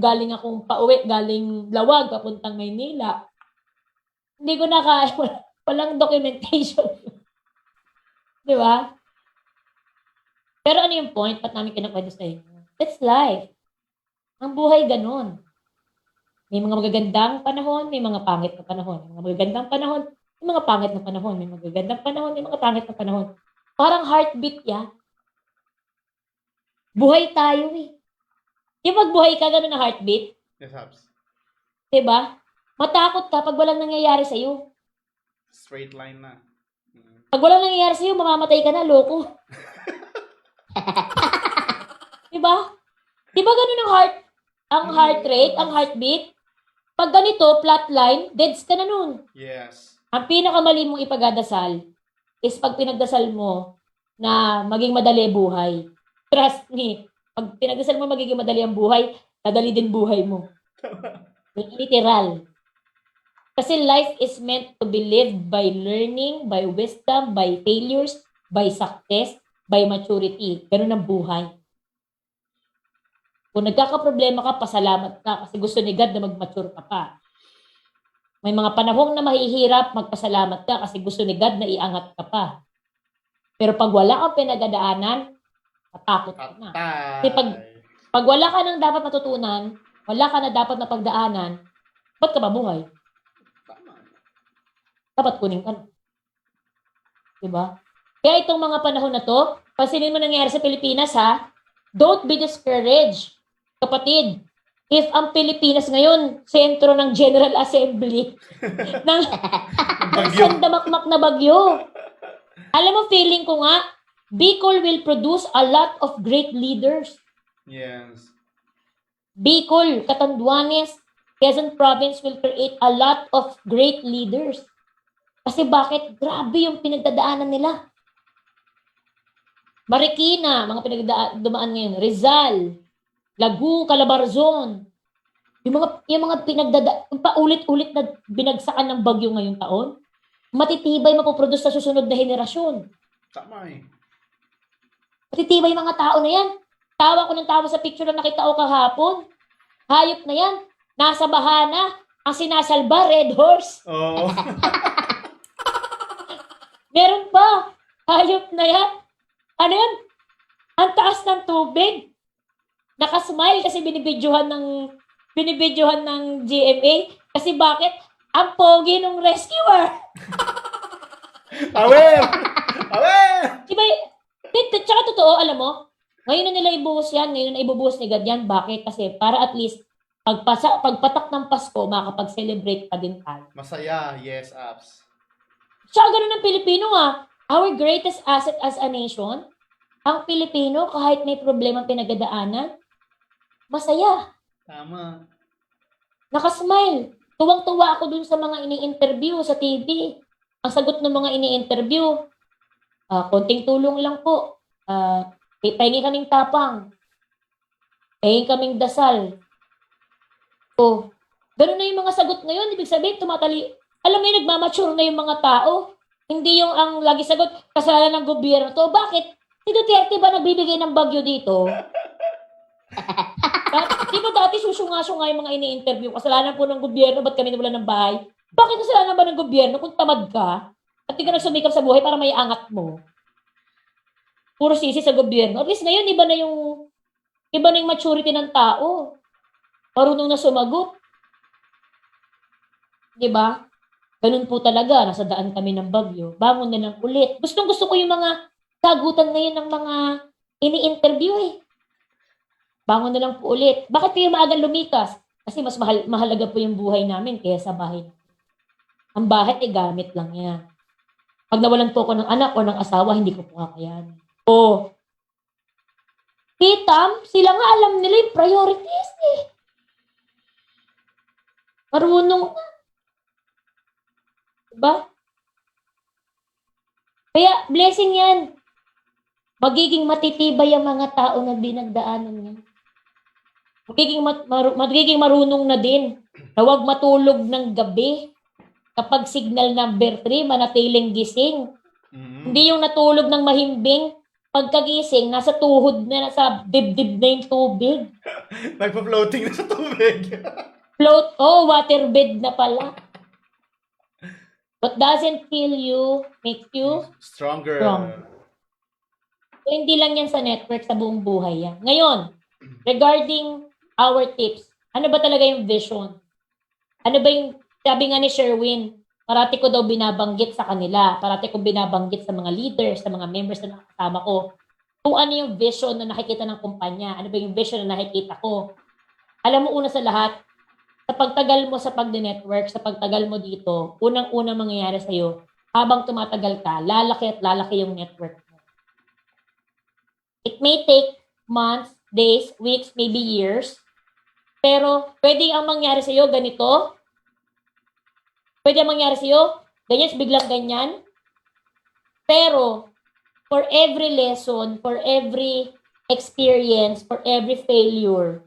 Galing akong pauwi, galing Lawag, papuntang Maynila. Hindi ko na kaya, walang documentation. Di ba? Pero ano yung point? Ba't namin kinakwento sa inyo? That's life. Ang buhay ganun. May mga magagandang panahon, may mga pangit na panahon. May mga magagandang panahon, may mga pangit na panahon. May mga magagandang panahon, may mga pangit na panahon. Parang heartbeat yan. Buhay tayo eh. Di ba buhay ka ganun na heartbeat? Yes, Habs. Diba? Matakot ka pag walang nangyayari sa'yo. Straight line na. Pag walang nangyayari sa'yo, mamamatay ka na, loko. Diba? Diba ganun ang heart rate, ang heartbeat? Pag ganito, flatline, deads ka na nun. Yes. Ang pinakamali mong ipagadasal is pag pinagdasal mo na maging madali buhay. Trust me, pag pinagdasal mo magiging madali ang buhay, dadali din buhay mo. Literal. Kasi life is meant to be lived by learning, by wisdom, by failures, by success, by maturity. Ganun ang buhay. Kung nagkakaproblema ka, pasalamat ka kasi gusto ni God na mag-mature ka pa. May mga panahong na mahihirap, magpasalamat ka kasi gusto ni God na iangat ka pa. Pero pag wala kang pinagdadaanan, matakot ka na. Kasi pag wala ka nang dapat matutunan, wala ka na dapat na pagdaanan, ba't ka mabuhay? Dapat kunin ka na. Diba? Kaya itong mga panahon na to, pansinin mo nangyayari sa Pilipinas ha, don't be discouraged. Kapatid, if ang Pilipinas ngayon, sentro ng General Assembly, ng isang damakmak na bagyo. Alam mo, feeling ko nga, Bicol will produce a lot of great leaders. Yes. Bicol, Catanduanes, Quezon Province will create a lot of great leaders. Kasi bakit? Grabe yung pinagdadaanan nila. Marikina, mga pinagdadaan ngayon. Rizal, Lagu, Calabarzon. Yung mga paulit-ulit na binagsakan ng bagyo ngayong taon, matitibay mapoproduce sa susunod na henerasyon. Tama eh. Matitibay yung mga tao na yan. Tawa ko ng tawa sa picture na nakita ko kahapon. Hayop na yan. Nasa bahana. Ang sinasalba, red horse. Oo. Meron pa. Hayop na yan. Ano yan? Ang taas ng tubig. Nakasmile kasi binibidyohan ng GMA. Kasi bakit? Ang pogi ng rescuer. Aware! Aware! Diba? Tsaka totoo, alam mo, ngayon na nila ibuhos yan, ngayon na ibubuhos ni God yan. Bakit? Kasi para at least, pagpatak ng Pasko, makakapag-celebrate pa din tayo. Masaya, yes, apps. Tsaka ganun ng Pilipino our greatest asset as a nation, ang Pilipino, kahit may problema pinagdadaanan, masaya. Tama. Nakasmile. Tuwang-tuwa ako dun sa mga ini-interview sa TV. Ang sagot ng mga ini-interview, konting tulong lang po. Pahingin kaming tapang. Pahingin kaming dasal. Ganun na yung mga sagot ngayon. Ibig sabihin, alam mo yung nagmamature na yung mga tao. Hindi yung ang lagi sagot, kasalanan ng gobyerno to. Bakit? Si Duterte ba nagbibigay ng bagyo dito? Di ba dati susunga-sunga yung mga ini-interview? Kasalanan po ng gobyerno, ba't kami nawalan ng bahay? Bakit kasalanan ba ng gobyerno kung tamad ka? At di ka nagsumikap sa buhay para may angat mo? Puro sisi sa gobyerno. At least ngayon, iba na yung maturity ng tao. Marunong na sumagot. Di ba? Ganun po talaga. Nasa daan kami ng bagyo. Bangon na lang ulit. Gustong-gusto ko yung mga sagutan ngayon ng mga ini-interview Bangon na lang po ulit. Bakit kayo maagang lumikas? Kasi mas mahalaga po yung buhay namin kaysa bahay. Ang bahay, gamit lang yan. Pag nawalan po ako ng anak o ng asawa, hindi ko po kakayanin. Kitam, sila nga alam nila yung priorities Marunong na. Diba? Kaya, blessing yan. Magiging matitibay ang mga tao na dinagdaanan niya. Magiging marunong na din na huwag matulog ng gabi kapag signal number 3, manatiling gising. Hindi yung natulog ng mahimbing, pagkagising, nasa tuhod na, nasa dibdib na yung tubig. Nagpa-floating na sa tubig. Waterbed na pala. What doesn't kill you, makes you stronger. So, hindi lang yan sa network, sa buong buhay yan. Ngayon, regarding our tips, ano ba talaga yung vision? Ano ba yung, sabi nga ni Sherwin, parati ko daw binabanggit sa kanila, parati ko binabanggit sa mga leaders, sa mga members na nakasama ko, kung ano yung vision na nakikita ng kumpanya, ano ba yung vision na nakikita ko. Alam mo, una sa lahat, sa pagtagal mo sa pagde-network, sa pagtagal mo dito, unang-unang mangyayari sa'yo, habang tumatagal ka, lalaki at lalaki yung network mo. It may take months, days, weeks, maybe years, pero pwede ang mangyari sa'yo ganito, pwede ang mangyari sa'yo, ganyan, biglang ganyan, pero for every lesson, for every experience, for every failure,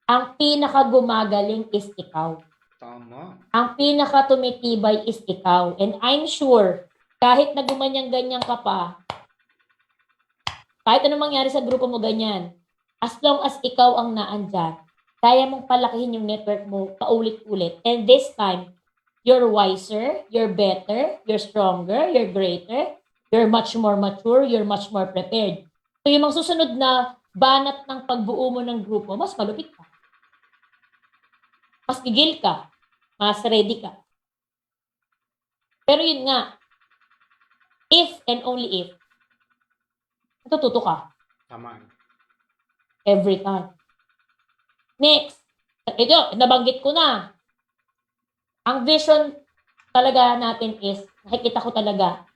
ang pinakagumagaling is ikaw. Tama. Ang pinaka tumitibay is ikaw. And I'm sure, kahit na gumanyan-ganyan ka pa, kahit anong mangyari sa grupo mo ganyan, as long as ikaw ang naandyan, kaya mong palakihin yung network mo paulit-ulit. And this time, you're wiser, you're better, you're stronger, you're greater, you're much more mature, you're much more prepared. So yung mga susunod na banat ng pagbuo mo ng grupo, mas malupit ka. Mas gigil ka. Mas ready ka. Pero yun nga, if and only if, natututo ka. Tama. Every time. Next, ito, nabanggit ko na. Ang vision talaga natin is, nakikita ko talaga,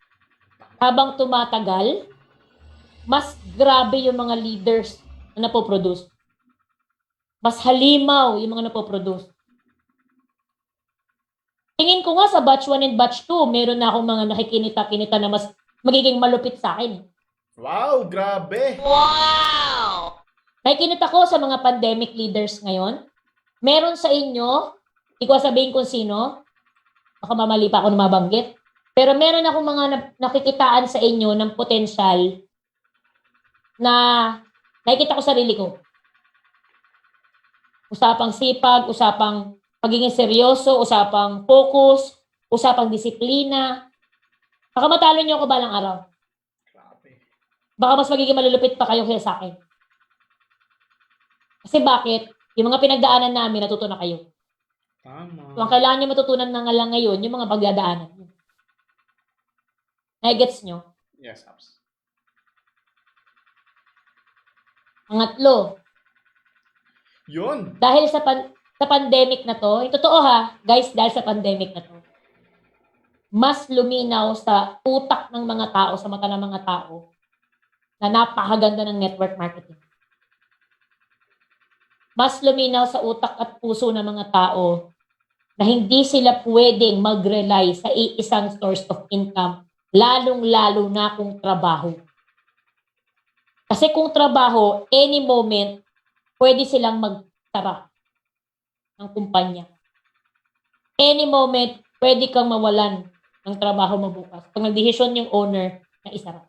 habang tumatagal, mas grabe yung mga leaders na napoproduce. Mas halimaw yung mga napoproduce. Tingin ko nga sa batch 1 and batch 2, meron na akong mga nakikinita-kinita na mas magiging malupit sa akin. Wow, grabe. Wow! Nakikinita ko sa mga pandemic leaders ngayon. Meron sa inyo, hindi ko sabihin kung sino, baka mamali pa ako na mabanggit, pero meron akong mga nakikitaan sa inyo ng potensyal na nakikita ko sarili ko. Usapang sipag, usapang pagiging seryoso, usapang focus, usapang disiplina. Baka matalo niyo ako balang araw. Grabe. Baka mas magiging malulupit pa kayo kaya sa akin. Kasi bakit? Yung mga pinagdaanan namin, natuto na kayo. Tama. So, ang kailangan nyo matutunan na nga lang ngayon, yung mga pagdadaanan nyo. Nai-gets nyo? Yes, Abs. Pangatlo, Yun. dahil sa pandemic na to, yung totoo ha, guys, dahil sa pandemic na to, mas luminaw sa utak ng mga tao, sa mata ng mga tao, na napakaganda ng network marketing. Mas luminaw sa utak at puso ng mga tao na hindi sila pwedeng mag-rely sa iisang source of income, lalong-lalo na kung trabaho. Kasi kung trabaho, any moment, pwede silang magtara ng kumpanya. Any moment, pwede kang mawalan ng trabaho mo bukas. Pag nagdesisyon yung owner na isara.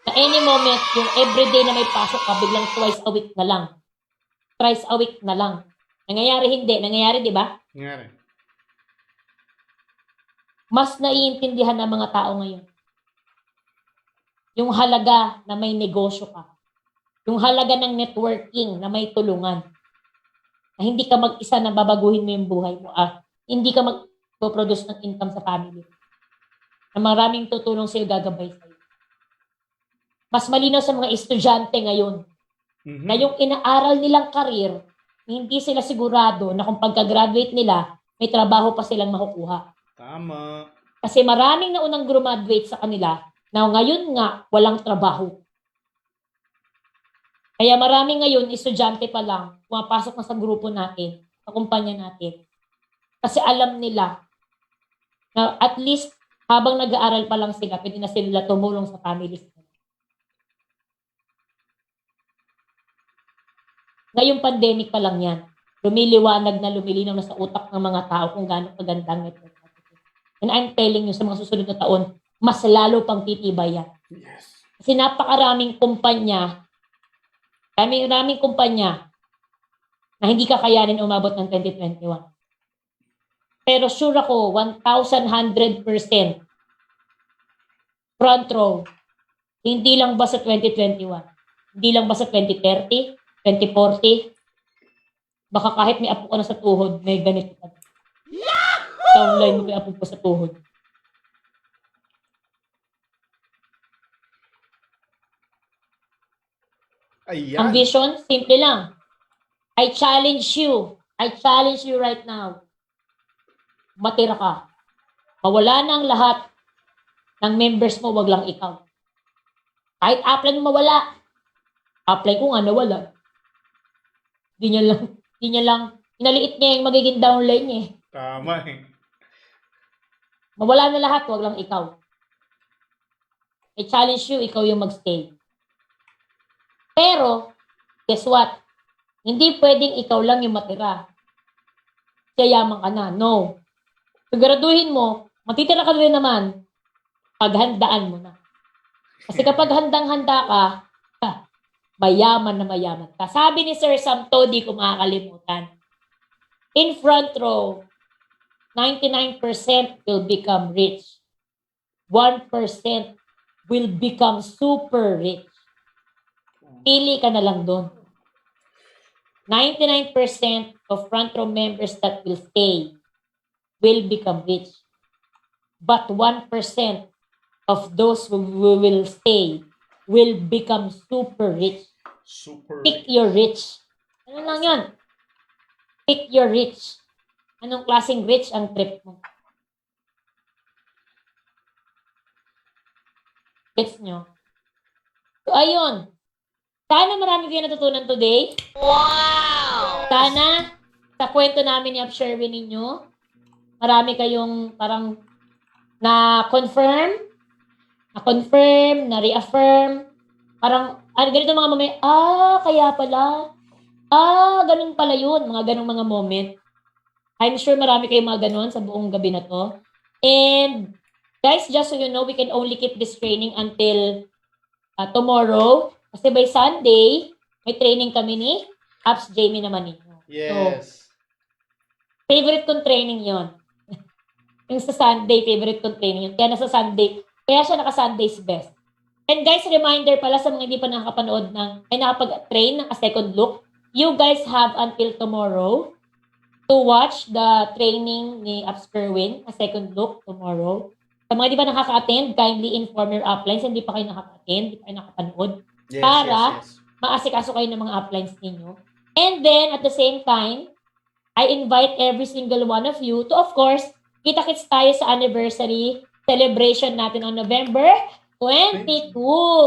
Sa any moment, yung everyday na may pasok ka, biglang twice a week na lang. Thrice a week na lang. Nangyayari hindi. Nangyayari, di ba? Nangyari. Mas naiintindihan ng mga tao ngayon. Yung halaga na may negosyo ka. Yung halaga ng networking na may tulungan. Na hindi ka mag-isa na babaguhin mo yung buhay mo. Hindi ka mag-produce ng income sa family. Na maraming tutulong sa'yo, gagabay sa'yo. Mas malinaw sa mga estudyante ngayon na yung inaaral nilang karir, hindi sila sigurado na kung pagka-graduate nila, may trabaho pa silang makukuha. Tama. Kasi maraming naunang graduate sa kanila na ngayon nga walang trabaho. Kaya maraming ngayon, estudyante pa lang, pumapasok na sa grupo natin, sa kumpanya natin. Kasi alam nila na at least habang nag-aaral pa lang sila, pwede na sila tumulong sa families nila. Ngayong pandemic pa lang yan. Lumiliwanag na lumilinaw na sa utak ng mga tao kung gaano kaganda ang network marketing. And I'm telling you, sa mga susunod na taon, mas lalo pang titibay yan. Yes. Kasi napakaraming kumpanya, raming kumpanya na hindi kakayanin umabot ng 2021. Pero sure ako, 1,100% front row. Hindi lang ba sa 2021? Hindi lang ba sa 2030? 2040? Baka kahit may apo ka na sa tuhod, may ganito ka. Downline mo may apo pa sa tuhod. Ayan. Ang vision, simple lang. I challenge you. I challenge you right now. Matira ka. Mawala na ang lahat ng members mo, wag lang ikaw. Kahit upline mo mawala. Upline ko nga nawala. Hindi niya lang, inaliit niya yung magiging downline niya. Tama eh. Mawala na lahat, wag lang ikaw. I challenge you, ikaw yung magstay. Pero, guess what? Hindi pwedeng ikaw lang yung matira. Yayaman ka na. No. Siguraduhin mo, matitira ka rin naman, paghandaan mo na. Kasi kapag handang-handa ka, ha, mayaman na mayaman ka. Sabi ni Sir Samto, di ko makakalimutan. In front row, 99% will become rich. 1% will become super rich. Pili ka na lang doon. 99% of front row members that will stay will become rich. But 1% of those who will stay will become super rich. Super. Pick your rich. Ano lang yun? Pick your rich. Anong klaseng rich ang trip mo? Gets nyo? So, ayun. Sana marami kayo natutunan today. Wow! Sana, sa kwento namin ni Upsherwin ninyo, marami kayong parang na-confirm, na-reaffirm. Parang, ganito mga moment, kaya pala. Ganun pala yun. Mga ganung mga moment. I'm sure marami kayong mga ganun sa buong gabi na to. And, guys, just so you know, we can only keep this training until tomorrow. Kasi by Sunday, may training kami ni Apps Jamie naman ninyo. Yes. So, favorite kong training yon. Yung sa Sunday, favorite kong training yun. Kaya nasa Sunday, kaya siya naka-Sunday's best. And guys, reminder pala sa mga hindi pa nakakapanood nakapag-train ng a second look, you guys have until tomorrow to watch the training ni Apps Kerwin, a second look tomorrow. Sa mga hindi pa nakaka-attend, kindly inform your uplines. Hindi pa kayo nakaka-attend, hindi pa kayo nakapanood. Yes, Para yes. maasikaso kayo ng mga uplines ninyo. And then, at the same time, I invite every single one of you to, of course, kita-kits tayo sa anniversary celebration natin on November 22,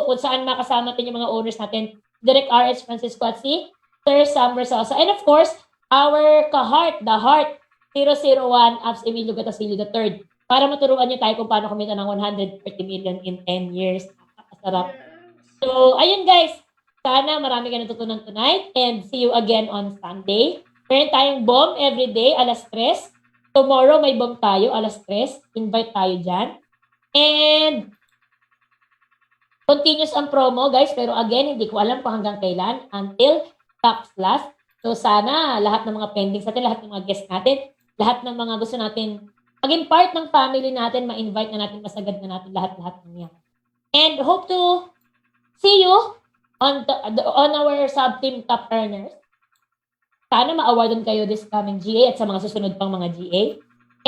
kung saan makasama natin yung mga owners natin, Direk R.H. Francisco at si Sir Sam Versosa. And of course, our ka-heart, the Heart 001, Apps Emilio Gatasilio III, para maturuan niyo tayo kung paano kumita ng 130 million in 10 years. Sarap. So, ayun guys. Sana marami kayo natutunan tonight and see you again on Sunday. Meron tayong bomb everyday, alas 3. Tomorrow may bomb tayo, alas 3. Invite tayo dyan. And continuous ang promo guys, pero again, hindi ko alam kung hanggang kailan until tax last. So sana lahat ng mga pendings natin, lahat ng mga guests natin, lahat ng mga gusto natin maging part ng family natin, ma-invite na natin, masagad na natin lahat-lahat ng yan. And hope to see you on our sub-team top earners. Sana ma-awardan kayo this coming GA at sa mga susunod pang mga GA.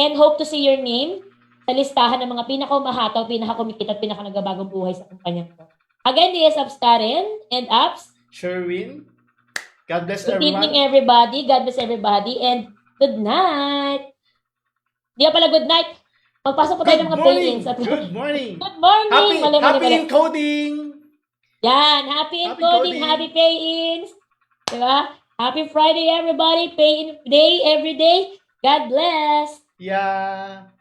And hope to see your name sa listahan ng mga pinaka-umahataw, pinaka-kumikita at pinaka-nagabagong buhay sa kumpanya ko. Again, this is Apps Karen and Apps Sherwin. God bless Good everyone. evening, everybody. God bless everybody. And good night. Di pala good night. Magpasok po tayo ng mga pay-ins. Good morning. Good morning. Happy encoding. Yan. Happy encoding. Happy pay-ins. Diba? Happy Friday, everybody. Pay-in day, every day. God bless. Yeah.